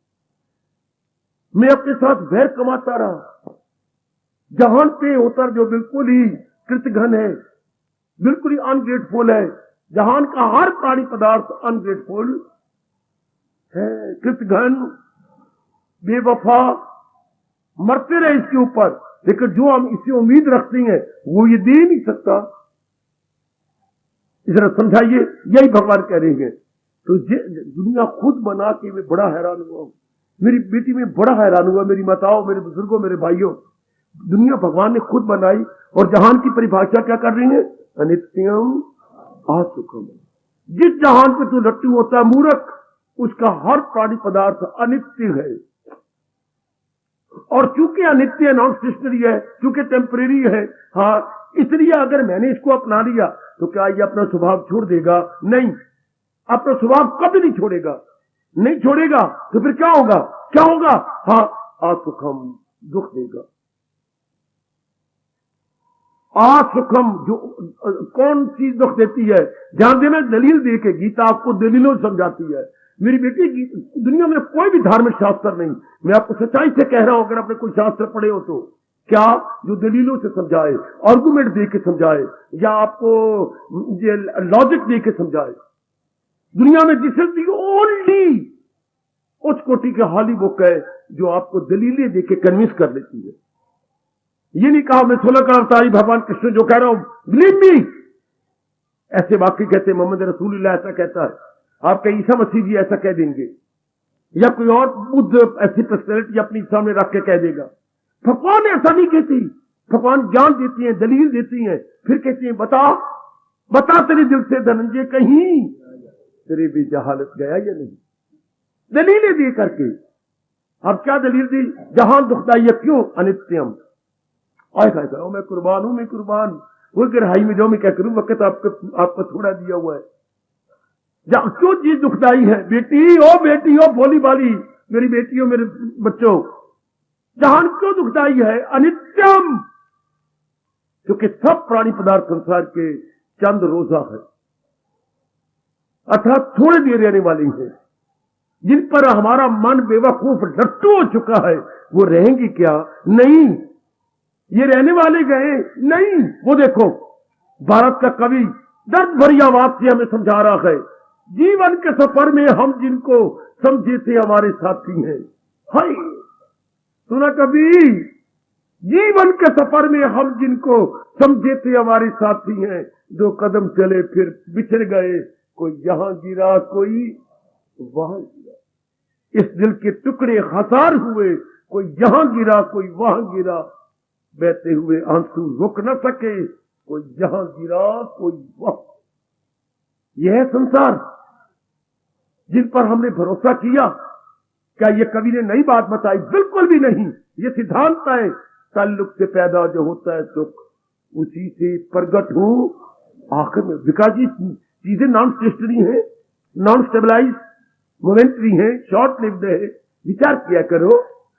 मैं अपने साथ वैर कमाता रहा। जहान पे होता जो बिल्कुल ही कृतघ्न है, बिल्कुल ही अनग्रेटफुल है। जहान का हर प्राणी पदार्थ अनग्रेटफुल है, कृतघ्न, बेवफा, मरते रहे इसके ऊपर, लेकिन जो हम इससे उम्मीद रखते हैं वो ये दे नहीं सकता। जरा समझाइए, यही भगवान कह रहे हैं। तो दुनिया खुद बना के मैं बड़ा हैरान हुआ, मेरी बेटी में बड़ा हैरान हुआ, मेरी माताओं, मेरे बुजुर्गों, मेरे भाइयों, दुनिया भगवान ने खुद बनाई। और जहान की परिभाषा क्या कर रही है? अनित्यम असुखम। जिस जहान पे तू लट्टू होता है मूर्ख, उसका हर प्राणी पदार्थ अनित्य है। और चूंकि अनित्य, नॉन स्टेशनरी है, चूंकि टेम्परेरी है, हाँ, इसलिए अगर मैंने इसको अपना लिया तो क्या ये अपना स्वभाव छोड़ देगा? नहीं, अपना स्वभाव कभी नहीं छोड़ेगा, नहीं छोड़ेगा। तो फिर क्या होगा? क्या होगा? हाँ, असुखम, दुख देगा। सुखम जो कौन चीज दुख देती है, ध्यान देना, दलील दे के गीता आपको दलीलों से समझाती है। मेरी बेटी, दुनिया में कोई भी धार्मिक शास्त्र नहीं, मैं आपको सच्चाई से कह रहा हूं, अगर आपने कोई शास्त्र पढ़े हो तो क्या, जो दलीलों से समझाए, आर्गुमेंट दे के समझाए, या आपको ये लॉजिक दे के समझाए, दुनिया में दिस इज दी ओनली उच्च कोटि की हाली बुक है जो आपको दलीलें दे के कन्विंस कर लेती है। ये नहीं कहा मैं 16 का अवतारी भगवान कृष्ण जो कह रहा हूं बिलीव मी, ऐसे वाक्य कहते मोहम्मद रसूलुल्लाह ऐसा कहता है, आपका ईसा मसीह जी ऐसा कह देंगे, या कोई और बुद्ध ऐसी पर्सनैलिटी अपनी सामने रख के कह देगा। भगवान ऐसा नहीं कहती, भगवान ज्ञान देती हैं, दलील देती हैं, फिर कहती हैं बता बता तेरे दिल से धनंजय कहीं तेरे भी जहालत गया या नहीं, दलीलें दे करके। अब क्या दलील दी, जहां दुखदाई है क्यों, अनित्यम, आए खाए मैं कुर्बान हूं, मैं कुर्बान, वो गहराई में जाओ, मैं क्या करूं, वक्त आपको थोड़ा दिया हुआ है। क्यों चीज दुखदाई है, बेटी ओ भोली बाली, मेरी बेटियों मेरे बच्चों, जहान क्यों दुखदाई है, अनित्यम, क्योंकि सब प्राणी पदार्थ संसार के चंद रोजा है, अर्थात थोड़ी देर रहने वाली है, जिन पर हमारा मन बेवकूफ डट्टू हो चुका है, वो रहेंगी क्या, नहीं, ये रहने वाले गए नहीं। वो देखो भारत का कवि दर्द भरी आवाज से हमें समझा रहा है, जीवन के सफर में हम जिनको समझे थे हमारे साथी हैं, हाय सुना कभी, जीवन के सफर में हम जिनको समझे थे हमारे साथी हैं, 2 कदम चले फिर बिछड़ गए, कोई यहां गिरा कोई वहां गिरा, इस दिल के टुकड़े हजार हुए, कोई यहां गिरा कोई वहां गिरा, बहते हुए आंसू रुक न सके, कोई यहां गिरा कोई वहां। यह है संसार जिन पर हमने भरोसा किया। क्या ये कवि ने नई बात बताई, बिल्कुल भी नहीं, ये सिद्धांत है, ताल्लुक से पैदा जो होता है सुख उसी से प्रगट हो आखिर में। विकास जी, चीजें नॉन स्टेशनरी है, नॉन स्टेबलाइज, मोमेंटरी है, शॉर्ट लिव्ड है, विचार किया करो,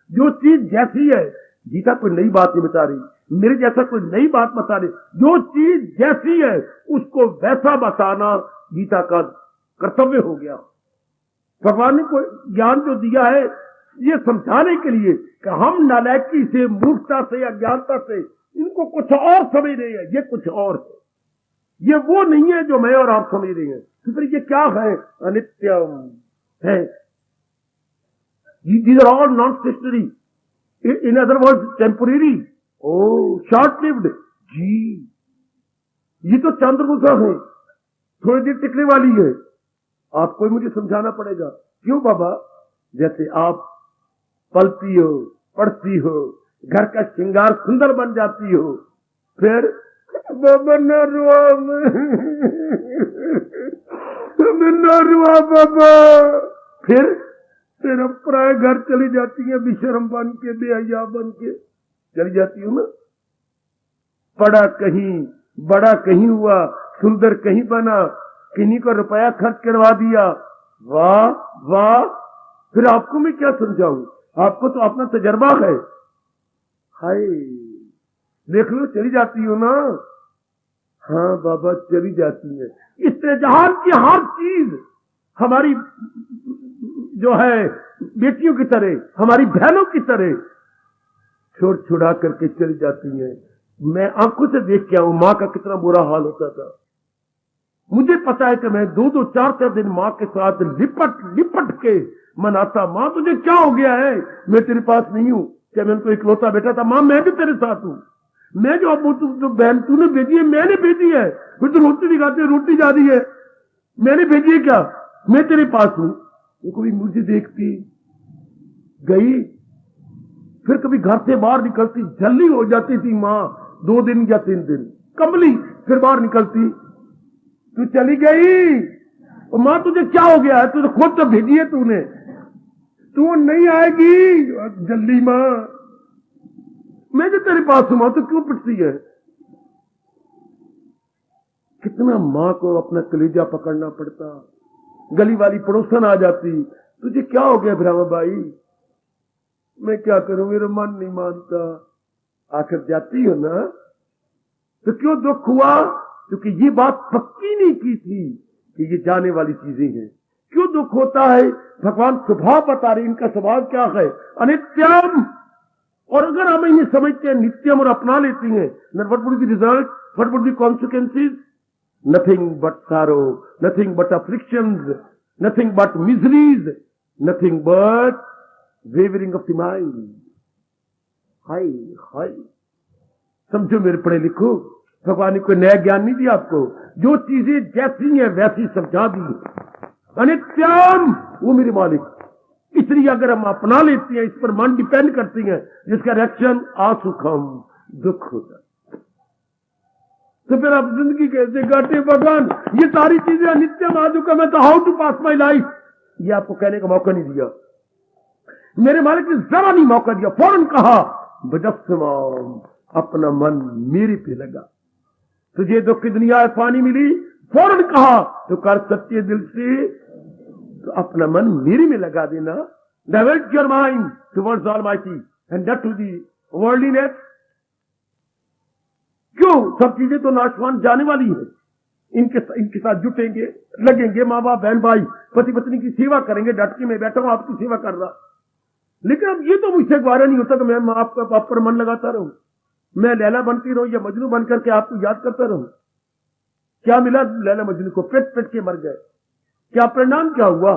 जो चीज जैसी है, गीता कोई नई बात नहीं बता रही, मेरे जैसा कोई नई बात बता रही, जो चीज जैसी है उसको वैसा बताना गीता का कर्तव्य हो गया। भगवान ने कोई ज्ञान जो दिया है ये समझाने के लिए कि हम नालायकी से, मूर्खता से, अज्ञानता से इनको कुछ और समझ रहे हैं, ये कुछ और है, ये वो नहीं है जो मैं और आप समझ रहे हैं। तो फिर ये क्या है, अनित्यम है, these are all non stationary, in other words temporary, short lived जी, ये तो चंद्रमुखा है, थोड़ी देर टिकने वाली है। आपको मुझे समझाना पड़ेगा, क्यों बाबा, जैसे आप पलती हो, पढ़ती हो, घर का श्रृंगार सुंदर बन जाती हो, फिर बाबा न रुआ, न रुआ बाबा, फिर अब प्राय घर चली जाती है, बेशर्म बन के, बेहया बन के चली जाती हूं ना। पढ़ा कहीं, बड़ा कहीं हुआ, सुंदर कहीं बना, किन्हीं को रुपया खर्च करवा दिया, वाह वाह, फिर आपको मैं क्या समझाऊं, आपको तो अपना तजर्बा है। हाय देख लो, चली जाती हो ना, हाँ बाबा चली जाती है। इस तरह जहान की हर चीज हमारी जो है बेटियों की तरह, हमारी बहनों की तरह छोड़ छुड़ा करके चली जाती है। मैं आंखों से देख के आऊं मां का कितना बुरा हाल होता था। मुझे पता है कि मैं 2-2, 4-4 दिन मां के साथ लिपट के मनाता, मां तुझे क्या हो गया है, मैं तेरे पास नहीं हूं, क्या मैं उनको इकलौता बेटा था, मां मैं भी तेरे साथ हूं, मैं जो अब तो बहन तूने भेजी है, मैंने भेजी है, फिर तो रोटी दिखाते, रोटी जा रही है, मैंने भेजी है क्या, मैं तेरे पास हूं। वो कभी मुझे देखती गई, फिर कभी घर से बाहर निकलती, जल्दी हो जाती थी मां, 2 दिन या 3 दिन कंबली, फिर बाहर निकलती, तू चली गई, मां तुझे क्या हो गया है, तुझे खुद तो भेजी है तूने, तू नहीं आएगी जल्दी मां, मैं जो तेरे पास हूं मां, तो क्यों पिटती है। कितना मां को अपना कलेजा पकड़ना पड़ता। गली वाली पड़ोसन आ जाती, तुझे क्या हो गया ब्राह्मण भाई, मैं क्या करूं, मेरा मन नहीं मानता। आखिर जाती हो ना, तो क्यों दुख हुआ? क्योंकि ये बात पक्की नहीं की थी कि ये जाने वाली चीजें हैं। क्यों दुख होता है? भगवान स्वभाव बता रहे, इनका स्वभाव क्या है? अनित्यम। और अगर हम ये समझते हैं नित्यम और अपना लेती हैं, what would be result, what would be consequences? Nothing but sorrow, nothing but afflictions, nothing but miseries, nothing but wavering of the mind. हाय हाय, समझो मेरे पढ़े लिखो, भगवान ने कोई नया ज्ञान नहीं दिया आपको, जो चीजें जैसी हैं वैसी समझा दी। अनित्यम, वो मेरे मालिक। इसलिए अगर हम अपना लेते हैं, इस पर मन डिपेंड करती है, जिसका रिएक्शन असुखम, दुख होता है। तो फिर आप जिंदगी कैसे काटे? भगवान ये सारी चीजें अनित्यम आदुकम है, तो how to pass my life, ये आपको कहने का मौका नहीं दिया। मेरे मालिक ने जरा नहीं मौका दिया, फौरन कहा बजस्माम, अपना मन मेरे पे लगा। तुझे दुख की दुनिया पानी मिली, फौरन कहा तो कर सच्चे दिल से, तो अपना मन मेरे में लगा देना। Divert your mind towards Almighty and not to the worldliness. क्यों? सब चीजें तो नाशवान जाने वाली है। इनके साथ जुटेंगे, लगेंगे, माँ बाप बहन भाई पति पत्नी की सेवा करेंगे, डट के मैं बैठा हूं आपकी सेवा कर रहा, लेकिन अब ये तो मुझसे ग्वारा नहीं होता कि मैं आपका आप पर मन लगाता रहूं, मैं लैला बनती रहूं या मजनू बन करके आपको याद करता रहूं। क्या मिला लैला मजनू को? पेट पेट के मर गए। क्या परिणाम क्या हुआ?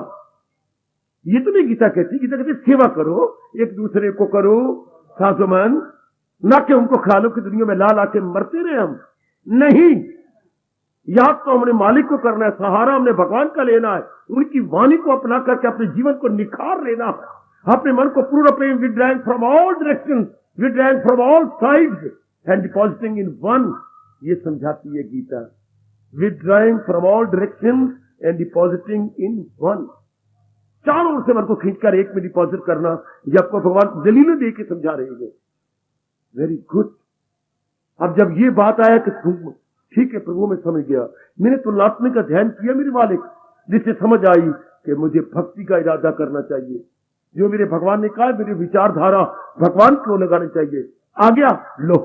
ये तो नहीं गीता कहती। गीता कहती सेवा करो, एक दूसरे को करो सासुमन, ना कि उनको खा लो कि दुनिया में ला ला के मरते रहे हम। नहीं, याद तो हमने मालिक को करना है, सहारा हमने भगवान का लेना है, उनकी वाणी को अपना करके अपने जीवन को निखार लेना है। अपने मन को पूर्ण प्रेम withdrawing from all directions, withdrawing from all sides and depositing in one, ये समझाती है Gita. Withdrawing from all directions and depositing in one, चारों ओर से मन को खींचकर एक में डिपॉजिट करना, ये आपको भगवान दलीलें दे के समझा रहे हैं। Very good. अब जब ये बात आया कि ठीक है प्रभु मैं समझ गया, मैंने तुलनात्मक अध्ययन किया मेरे मालिक, जिससे समझ आई कि मुझे भक्ति का इरादा करना चाहिए। जो मेरे भगवान ने कहा मेरी विचारधारा भगवान को लगानी चाहिए। आ गया, लो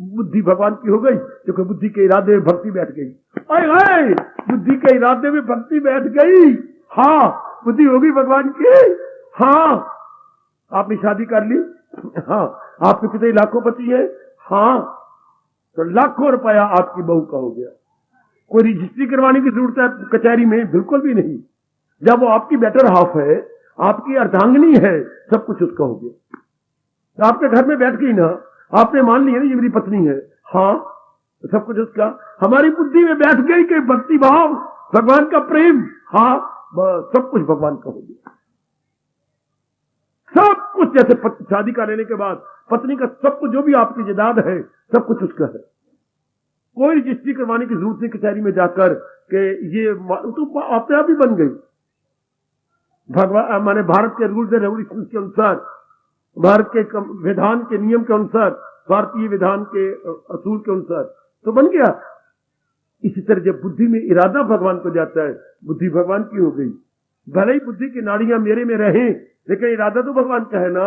बुद्धि भगवान की हो गई, क्योंकि बुद्धि के इरादे में भक्ति बैठ गई। अरे बुद्धि के इरादे में भक्ति बैठ गई। हाँ, बुद्धि होगी भगवान की। हाँ, आपने शादी कर ली। हाँ, आपके पिता लाखों पति है। हाँ, तो लाखों रुपया आपकी बहू का हो गया। कोई रजिस्ट्री करवाने की जरूरत है कचहरी में? बिल्कुल भी नहीं। जब वो आपकी बेटर हाफ है, आपकी अर्धांगिनी है, सब कुछ उसका हो गया। तो आपके घर में बैठ गई ना, आपने मान लिया ना ये मेरी पत्नी है। हाँ, तो सब कुछ उसका। हमारी बुद्धि में बैठ गई कि भक्ति भाव, भगवान का प्रेम। हाँ, बस सब कुछ भगवान का हो गया। सब कुछ, जैसे शादी का लेने के बाद पत्नी का सब कुछ, जो भी आपकी जायदाद है सब कुछ उसका है। कोई रजिस्ट्री करवाने की जरूरत नहीं कचहरी में जाकर कि ये तो अपने आप ही बन गई। भगवान माने भारत के रूल्स एंड रेगुलेशन के अनुसार, भारत के विधान के नियम के अनुसार, भारतीय विधान के असूल के अनुसार तो बन गया। इसी तरह जब बुद्धि में इरादा भगवान को जाता है, बुद्धि भगवान की हो गई। भले ही बुद्धि की नाड़ियां मेरे में रहे, लेकिन इरादा तो भगवान का है ना।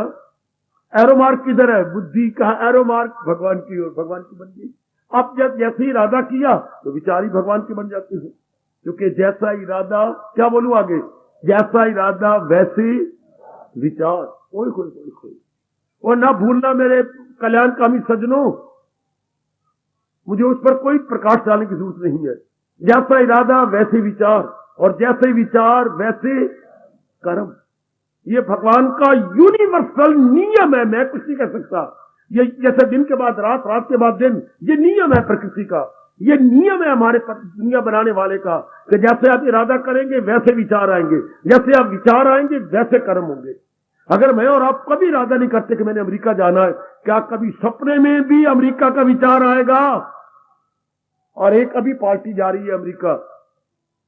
एरो मार्क किधर है? बुद्धि का एरो मार्क भगवान की और भगवान की बन गई। अब जब जैसे इरादा किया तो विचार ही भगवान के बन जाते हैं, क्योंकि जैसा इरादा, क्या बोलूं आगे, जैसा इरादा वैसे विचार। कोई कोई कोई कोई और ना भूलना मेरे कल्याणकामी सज्जनों, मुझे उस पर कोई प्रकाश डालने की जरूरत नहीं है। जैसा इरादा वैसे विचार, और जैसे विचार वैसे कर्म। ये भगवान का यूनिवर्सल नियम है, मैं कुछ नहीं कर सकता। ये जैसे दिन के बाद रात, रात के बाद दिन, ये नियम है प्रकृति का। ये नियम है हमारे दुनिया बनाने वाले का कि जैसे आप इरादा करेंगे वैसे विचार आएंगे, जैसे आप विचार आएंगे वैसे कर्म होंगे। अगर मैं और आप कभी इरादा नहीं करते कि मैंने अमेरिका जाना है, क्या कभी सपने में भी अमेरिका का विचार आएगा? और एक अभी पार्टी जा रही है अमेरिका,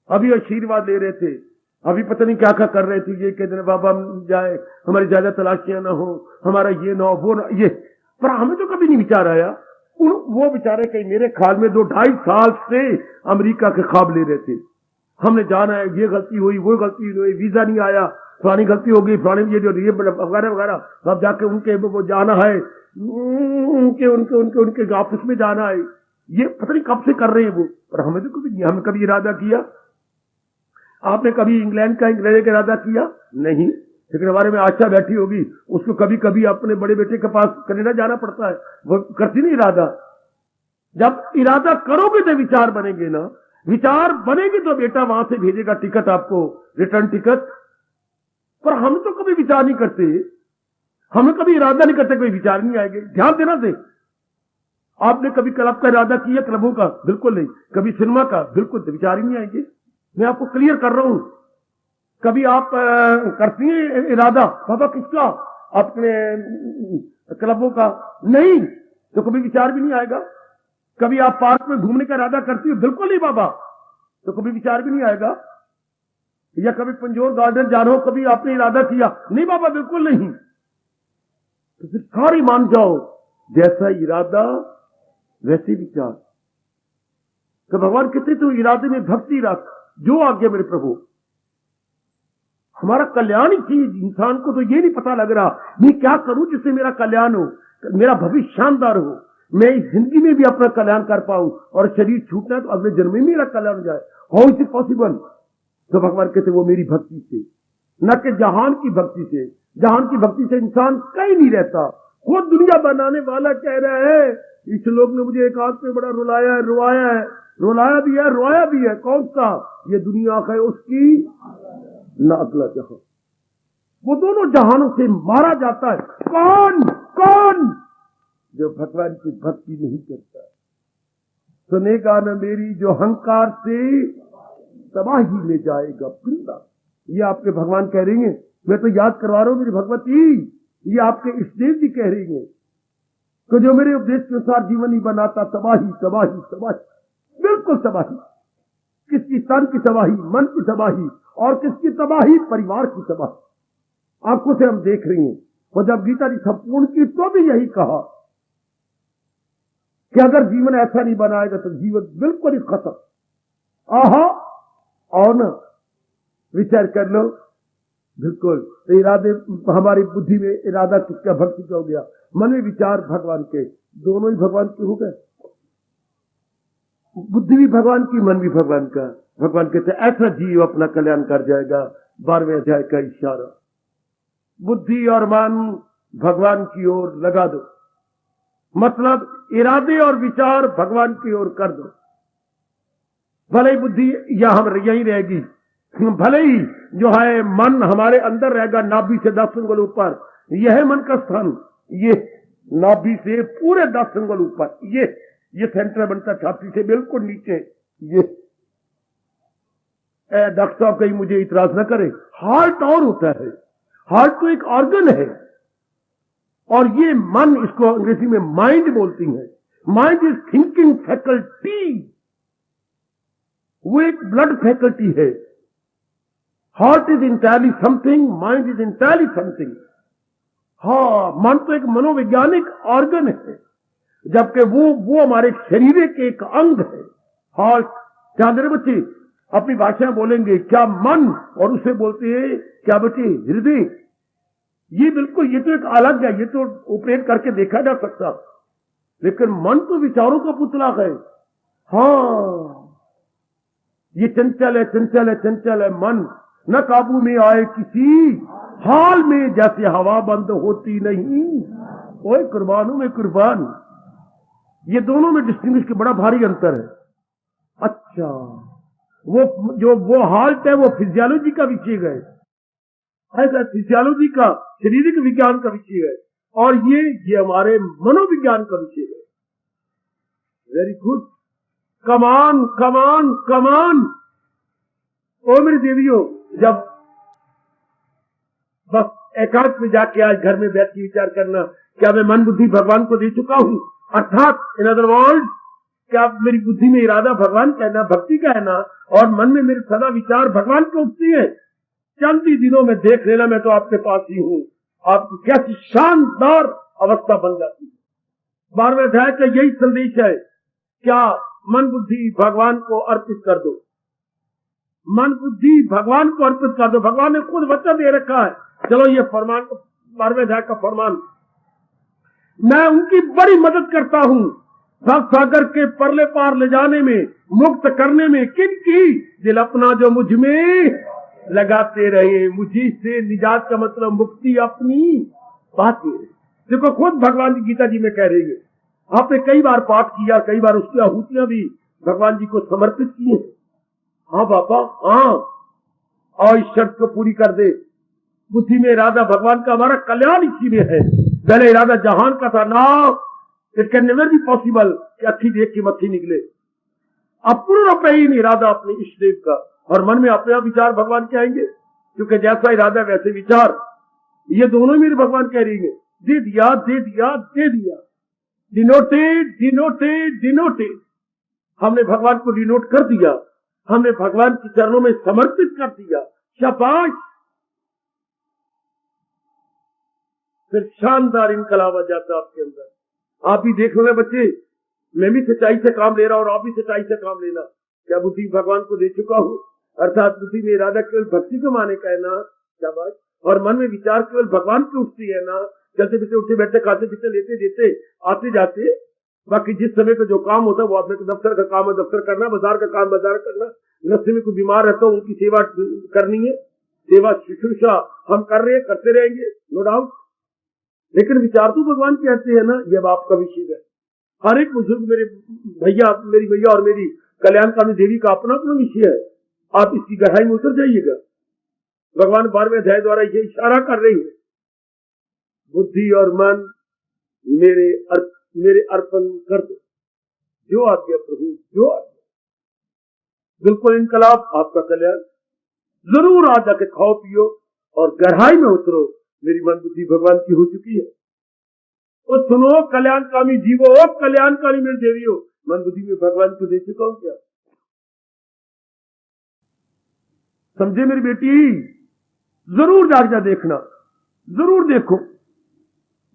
अभी आशीर्वाद ले रहे थे, अभी पता नहीं क्या क्या कर रहे थे, ये कहते हैं बाबा हम जाए, हमारी ज्यादा तलाशियां ना हो, हमारा ये ना हो, वो ना, ये। पर हमें तो कभी नहीं विचार आया। वो बेचारे कहीं मेरे ख्याल में 2-2.5 साल से अमेरिका के ख्वाब ले रहे थे, हमने जाना है, ये गलती हुई, वो गलती हुई, वीजा नहीं आया, फलानी गलती हो गई, फलानी ये वगैरह वगैरह। अब जाके उनके वो जाना है, उनके ऑफिस में जाना है। ये पता नहीं कब से कर रहे हैं वो, पर हमें तो कभी नहीं, हमें कभी इरादा किया? आपने कभी इंग्लैंड का इरादा किया? नहीं। लेकिन हमारे में आशा बैठी होगी, उसको कभी कभी अपने बड़े बेटे के पास कनाडा जाना पड़ता है, वो करती नहीं इरादा। जब इरादा करोगे तो विचार बनेंगे ना, विचार बनेंगे तो बेटा वहां से भेजेगा टिकट आपको, रिटर्न टिकट। पर हम तो कभी विचार नहीं करते, हमें कभी इरादा नहीं करते, कोई विचार नहीं आएंगे। ध्यान देना से आपने कभी क्लब का इरादा किया? क्लबों का बिल्कुल नहीं। कभी सिनेमा का? बिल्कुल, तो विचार ही नहीं आएंगे। मैं आपको क्लियर कर रहा हूं। कभी आप करती हैं इरादा बाबा किसका? अपने क्लबों का? नहीं, तो कभी विचार भी नहीं आएगा। कभी आप पार्क में घूमने का इरादा करती हो? बिल्कुल नहीं बाबा, तो कभी विचार भी नहीं आएगा। या कभी पंजोर गार्डन जा रहे हो, कभी आपने इरादा किया? नहीं बाबा, बिल्कुल नहीं। तो फिर सारी मान जाओ, जैसा इरादा वैसे विचार। तो भगवान कहते तो इरादे में भक्ति रख, जो आज्ञा मेरे प्रभु। हमारा कल्याण ही चीज, इंसान को तो ये नहीं पता लग रहा मैं क्या करूं जिससे मेरा कल्याण हो, मेरा भविष्य शानदार हो, मैं इस जिंदगी में भी अपना कल्याण कर पाऊं, और शरीर छूटना है तो अगले जन्म में मेरा कल्याण हो जाए। How is it possible? तो भगवान कहते वो मेरी भक्ति से, न कि जहान की भक्ति से। जहान की भक्ति से इंसान कहीं नहीं रहता। खुद दुनिया बनाने वाला कह रहा है, इस लोग ने मुझे एक हाथ में बड़ा रुलाया है, रोआया है, रुलाया भी है, रोया भी है। कौन सा? ये दुनिया है उसकी ना अगला जहां। वो दोनों जहानों से मारा जाता है। कौन? कौन? जो भगवान की भक्ति नहीं करता। सुनेगा न मेरी जो अहंकार से तबाही में जाएगा पिंदा। ये आपके भगवान कह रही हैं। मैं तो याद करवा रहा हूं मेरी भगवती, ये आपके इष्टदेव जी कह रही हैं कि जो मेरे उपदेश के अनुसार जीवन नहीं बनाता, तबाही तबाही तबाही, बिल्कुल तबाही। किसकी? तन की तबाही, मन की तबाही, और किसकी तबाही? परिवार की तबाही। आंखों से हम देख रही हैं। और जब गीता जी संपूर्ण की तो भी यही कहा कि अगर जीवन ऐसा नहीं बनाएगा तो जीवन बिल्कुल ही खत्म। आहा, और ना विचार कर लो, बिल्कुल। तो इरादे, हमारी बुद्धि में इरादा किसका? भक्ति का हो गया। मन में विचार भगवान के, दोनों ही भगवान के हो गए। बुद्धि भी भगवान की, मन भी भगवान का। भगवान कहते ऐसा जीव अपना कल्याण कर जाएगा। 12वें अध्याय का इशारा। बुद्धि और मन भगवान की ओर लगा दो, मतलब इरादे और विचार भगवान की ओर कर दो। भले ही बुद्धि यहीं रहेगी, भले ही जो है मन हमारे अंदर रहेगा, नाभि से 10 अंगुल ऊपर। यह है मन का स्थान। ये नाभि से पूरे 10 अंगुल ऊपर, ये सेंटर बनता छाती से बिल्कुल नीचे। ये डॉक्टर साहब कहीं मुझे इतराज न करे, हार्ट और होता है। हार्ट तो एक ऑर्गन है, और ये मन, इसको अंग्रेजी में माइंड बोलती है। माइंड इज थिंकिंग फैकल्टी, वो एक ब्लड फैकल्टी है। Heart is entirely something, mind is entirely something. हाँ, मन तो एक मनोवैज्ञानिक ऑर्गन है, जबकि वो हमारे शरीर के एक अंग है। हार्ट, ध्यान देना बच्चे, अपनी भाषा में बोलेंगे क्या मन, और उसे बोलते हैं क्या बच्चे? हृदय। ये बिल्कुल, ये तो एक अलग है, ये तो ऑपरेट करके देखा जा सकता, लेकिन मन तो विचारों का पुतला है। हाँ, ये चंचल है, चंचल है, चंचल है मन, न काबू में आए किसी हाल में, जैसे हवा बंद होती नहीं। ओए कुर्बानों में कुर्बान। ये दोनों में डिस्टिंग्विश के बड़ा भारी अंतर है। अच्छा, वो हाल्ट है, वो फिजियोलॉजी का विषय है, फिजियोलॉजी का, शारीरिक विज्ञान का विषय है, और ये हमारे मनोविज्ञान का विषय है। वेरी गुड, कमान कमान कमान। ओ मेरी देवियों, जब बस एकांत में जाके आज घर में बैठ के विचार करना, क्या मैं मन बुद्धि भगवान को दे चुका हूं? अर्थात इन अदर वर्ड, क्या मेरी बुद्धि में इरादा भगवान का है ना, भक्ति का है ना, और मन में मेरे सदा विचार भगवान के उठती है। चंद ही दिनों में देख लेना, मैं तो आपके पास ही हूं। आपकी कैसी शानदार अवस्था बन जाती है। 12वें अध्याय का यही संदेश है, क्या मन बुद्धि भगवान को अर्पित कर दो। मन बुद्धि भगवान को अर्पित कर दो। भगवान ने खुद वचन दे रखा है। चलो ये फरमान, 12वें अध्याय का फरमान, मैं उनकी बड़ी मदद करता हूं, भव सागर के परले पार ले जाने में, मुक्त करने में किनकी? दिल अपना जो मुझ में लगाते रहे। मुझी से निजात का मतलब मुक्ति अपनी पाते रहे। देखो खुद भगवान जी गीता जी में कह रही है। आपने कई बार पाठ किया, कई बार उसकी आहुतियां भी भगवान जी को समर्पित की है। हाँ बाबा, हाँ, और इस शर्त को पूरी कर दे। बुद्धि में इरादा भगवान का, हमारा कल्याण इसी में है। पहले इरादा जहान का था ना, it can never be possible कि अच्छी देख के मत्थी निकले। अब पूर्ण पे ही इरादा अपने इष्ट देव का, और मन में अपने विचार भगवान के आएंगे, क्योंकि जैसा इरादा वैसे विचार। ये दोनों मेरे भगवान कह रही है, दे दिया दे दिया दे दिया, डिनोटेड डिनोटेड डिनोटेड। हमने भगवान को डिनोट कर दिया, हमने भगवान के चरणों में समर्पित कर दिया। शाबाश। फिर शानदार इनकलाब आ जाता आपके अंदर। आप भी देख लो बच्चे, मैं भी सच्चाई से काम ले रहा हूं और आप भी सच्चाई से काम लेना। क्या बुद्धि भगवान को दे चुका हूं? अर्थात बुद्धि में इरादा केवल भक्ति को माने का है ना, शाबाश। और मन में विचार केवल भगवान की उठती है ना, चलते फिरते उठते बैठते खाते पीते लेते देते आते जाते। बाकी जिस समय का जो काम होता है वो अपने दफ्तर का काम है दफ्तर करना, बाजार का काम बाजार करना। रस्ते में कोई बीमार रहता है उनकी सेवा करनी है, सेवा शुश्रूषा हम कर रहे हैं, करते रहेंगे, नो डाउट। लेकिन विचार तो भगवान कहते हैं ना, ये आपका विषय है। हर एक बुजुर्ग, मेरे भैया, मेरी भैया और मेरी कल्याणकामी देवी का अपना अपना विषय है। आप इसकी गहराई में उतर जाइएगा। भगवान 12वें अध्याय द्वारा ये इशारा कर रही है, बुद्धि और मन मेरे अर्पण कर दो, जो आज्ञा प्रभु, जो आज्ञा। बिल्कुल इनकलाब, आपका कल्याण। जरूर आ जाके खाओ पियो और गहराई में उतरो। मेरी मन बुद्धि भगवान की हो चुकी है। और सुनो कल्याणकामी जीवो, कल्याणकारी मेरे देवियों, मन बुद्धि में भगवान को दे चुका हूं क्या? समझे मेरी बेटी? जरूर जाग जा देखना, जरूर देखो।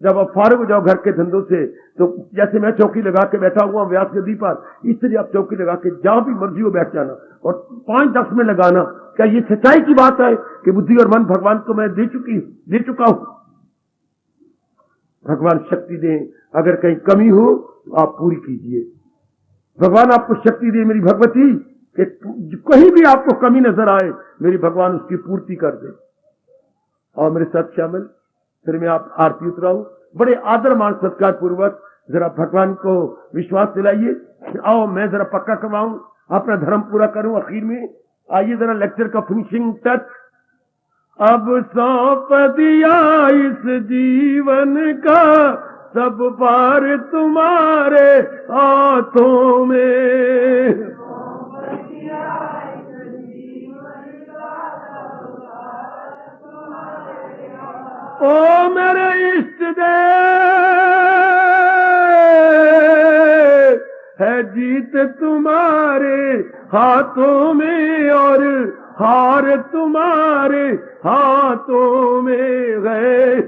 जब आप फारिग हो जाओ घर के धंधों से, तो जैसे मैं चौकी लगा के बैठा हुआ व्यास गद्दी पर, इस तरह आप चौकी लगा के जहां भी मर्जी हो बैठ जाना और 5-10 मिनट लगाना। क्या ये सच्चाई की बात है कि बुद्धि और मन भगवान को मैं दे चुका हूं? भगवान शक्ति दें, अगर कहीं कमी हो तो आप पूरी कीजिए। भगवान आपको शक्ति दे मेरी भगवती, कि कहीं भी आपको कमी नजर आए, मेरी भगवान उसकी पूर्ति कर दे। और मेरे साथ शामिल, फिर मैं आप आरती उतराऊं, बड़े आदर मान सत्कार पूर्वक जरा भगवान को विश्वास दिलाइए। आओ मैं जरा पक्का करवाऊं, अपना धर्म पूरा करूं। आखिर में आइए जरा लेक्चर का फिनिशिंग टच। अब सौंप दिया इस जीवन का सब भार तुम्हारे हाथों में। ओ मेरे इष्ट देव, है जीत तुम्हारे हाथों में और हार तुम्हारे हाथों में है।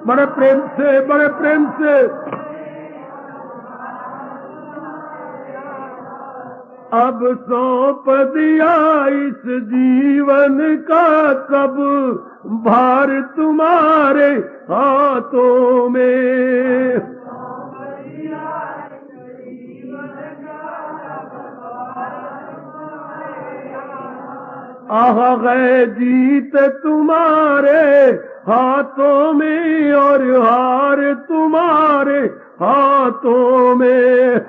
बड़े प्रेम से, बड़े प्रेम से। अब सौंप दिया इस जीवन का सब भार तुम्हारे हाथों में। आह है जीत तुम्हारे हाथों में और हार तुम्हारे हाथों में।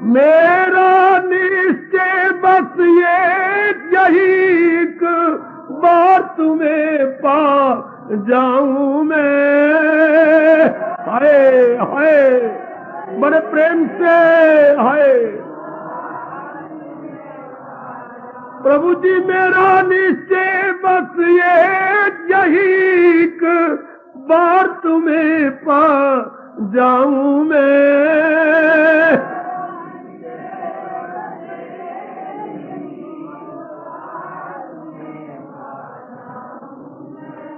मेरा निश्चय बस ये यही एक बार तुम्हें पा जाऊं मैं। हाय हाय, बड़े प्रेम से हाय। प्रभु जी मेरा निश्चय बस ये यही एक बार तुम्हें पा जाऊं मैं।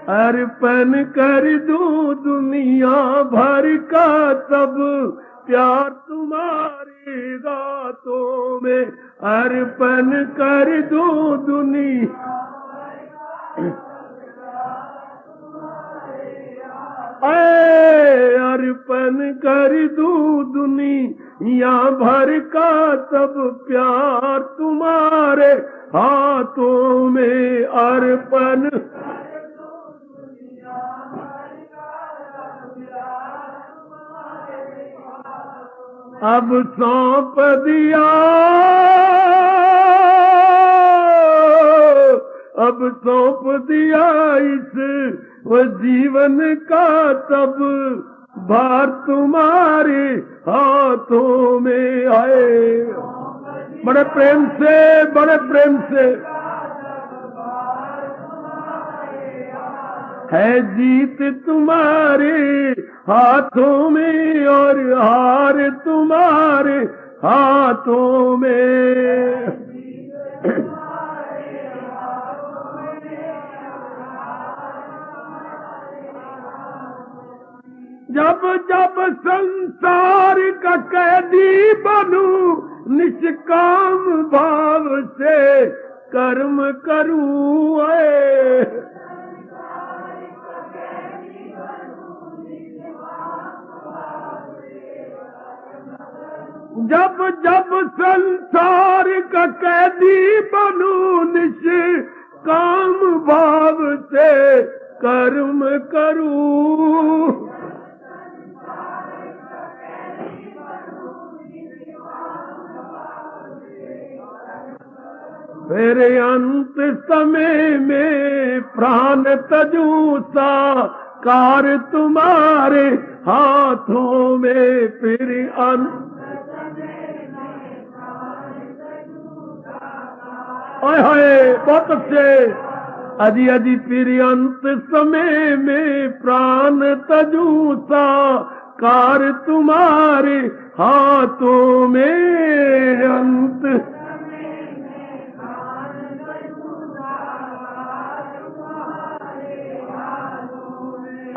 अर्पण कर दूं दुनिया भर का सब प्यार तुम्हारे गातों में। अर्पण कर दूं दुनिया, अर्पण कर दूं दुनिया भर का सब प्यार तुम्हारे हाथों में अर्पण। अब सौंप दिया, अब सौंप दिया इस वो जीवन का सब भार तुम्हारे हाथों में आए। बड़े प्रेम से, बड़े प्रेम से है जीत तुम्हारे हाथों में और हार तुम्हारे हाथों में। जब जब संसार का कैदी बनूं निष्काम भाव से कर्म करूं। जब जब संसार का कैदी बनूं निष्काम भाव से कर्म करूं। फिर अंत समय में प्राण तजूं साकार तुम्हारे हाथों में। फिर अंत बहुत अच्छे अजी अजी। फिर अंत समय में प्राण तजूं साकार तुम्हारे हाथों में। अंत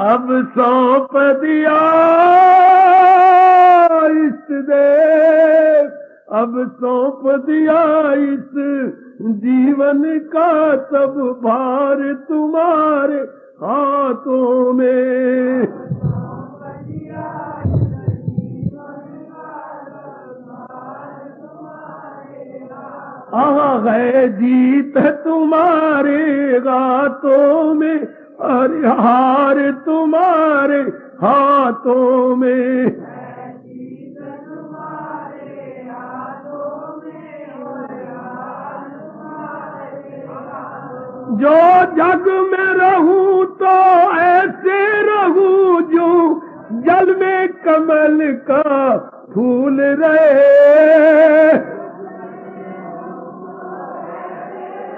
अब सौंप दिया इस देव, अब सौंप दिया इस जीवन का सब भार तुम्हारे हाथों में। है जीत तुम्हारे हाथों में और हार तुम्हारे हाथों में। जो जग में रहूं तो ऐसे रहूं जो जल में कमल का फूल रहे।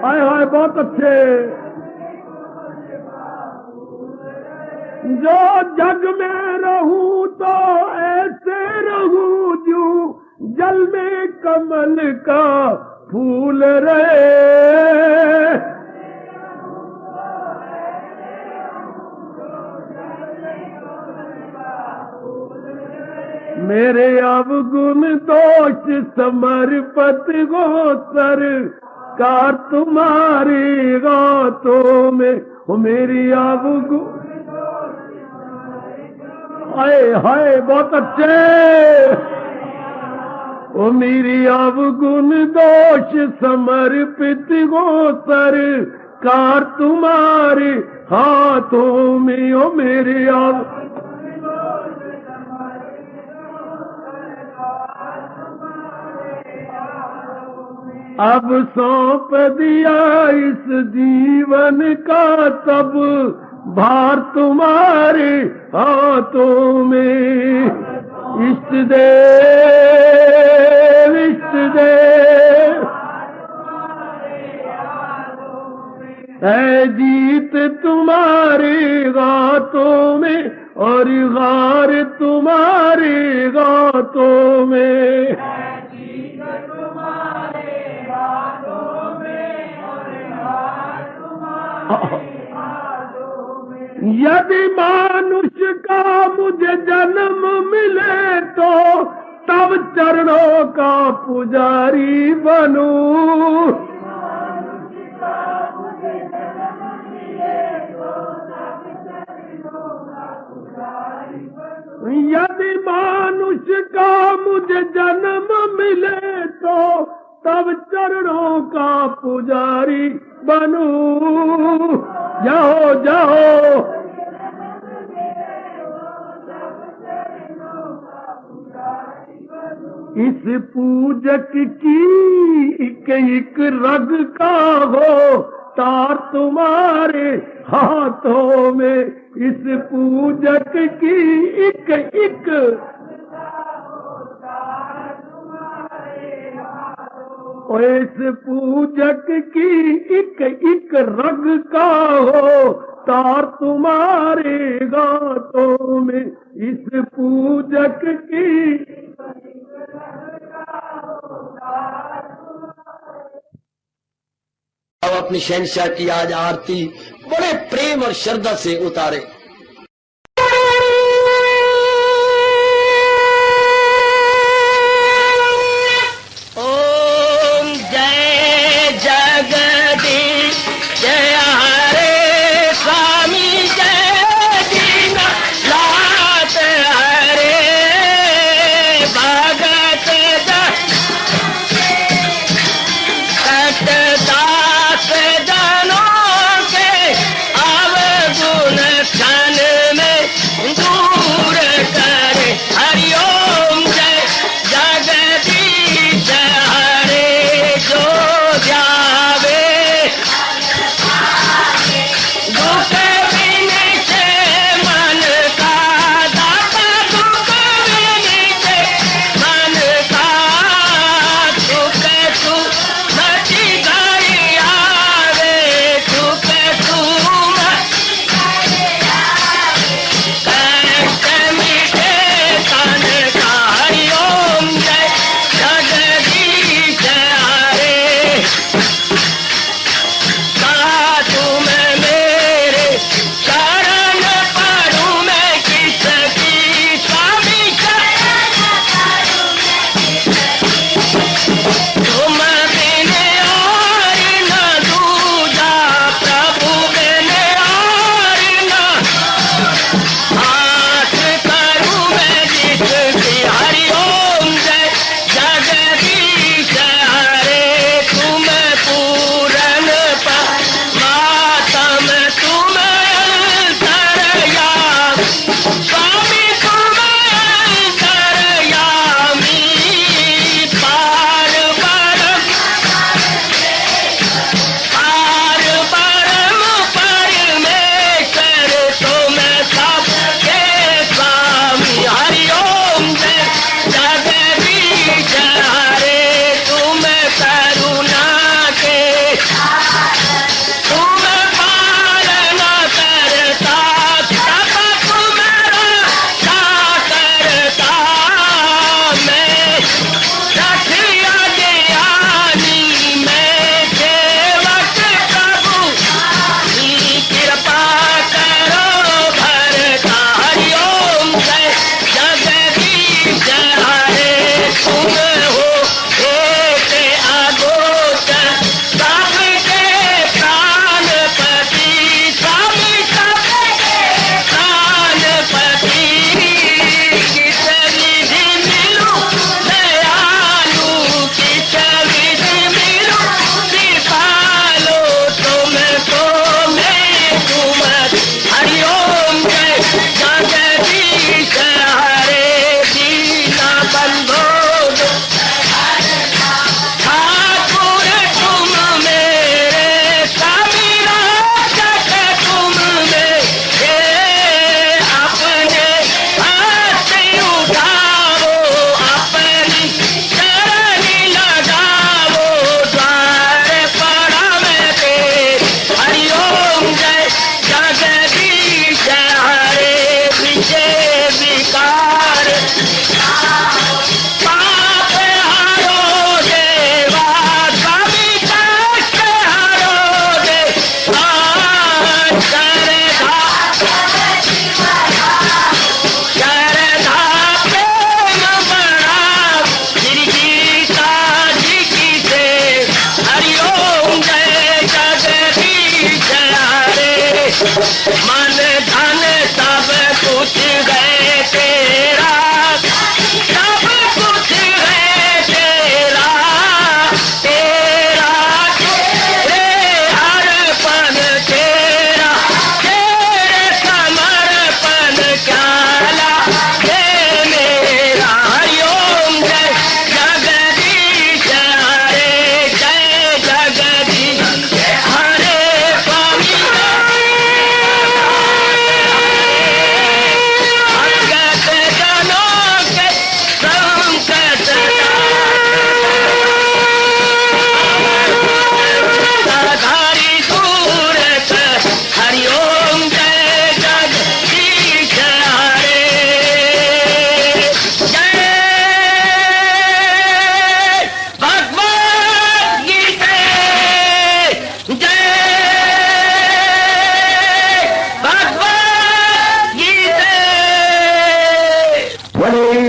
हाय हाय बहुत अच्छे। जो जग में रहूं तो ऐसे रहूं जो जल में कमल का फूल रहे। मेरे अवगुण दोष समर्पित हो सरकार तुम्हारी गातों में। हो मेरी अवगुण हाय हाय बहुत अच्छे। ओ मेरी अवगुण दोष समर्पित हो सरकार तुम्हारे हाथों में। ओ मेरे अब सौंप दिया इस जीवन का सब भार तुम्हारे हाथों में। इष्ट देव, इष्ट देव है जीत तुम्हारे हाथों में और हार तुम्हारे हाथों में। यदि मानुष्य का मुझे जन्म मिले तो तब चरणों का पुजारी बनूं। यदि मानुष का मुझे जन्म मिले तो तब चरणों का पुजारी बनूं। जाओ जाओ इस पूजक की एक एक रग का हो तार तुम्हारे हाथों में। इस पूजक की एक एक और इस पूजक की एक एक रग का हो तार तुम्हारे हाथों में। इस पूजक की अब अपनी शहंशाह की आज आरती बड़े प्रेम और श्रद्धा से उतारे। ओम जय जगदीश जय हरे स्वामी जय दीना लात हरे भगत दास जनों के अवगुण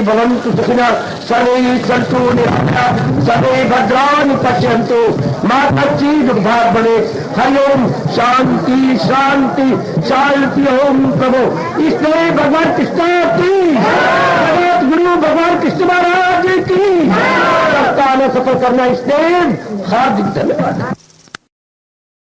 भवन्तु सुखिनः सर्वे सन्तु निरामयाः सर्वे भद्राणि पश्यन्तु मा कश्चित् दुःखभाग् भवेत्। हरि ओम शांति शांति शांति। ओम प्रभु इसलिए भगवान कृष्ण की जगत गुरु भगवान कृष्ण महाराज की सप्ताह सफल करना इसलिए हार्दिक धन्यवाद।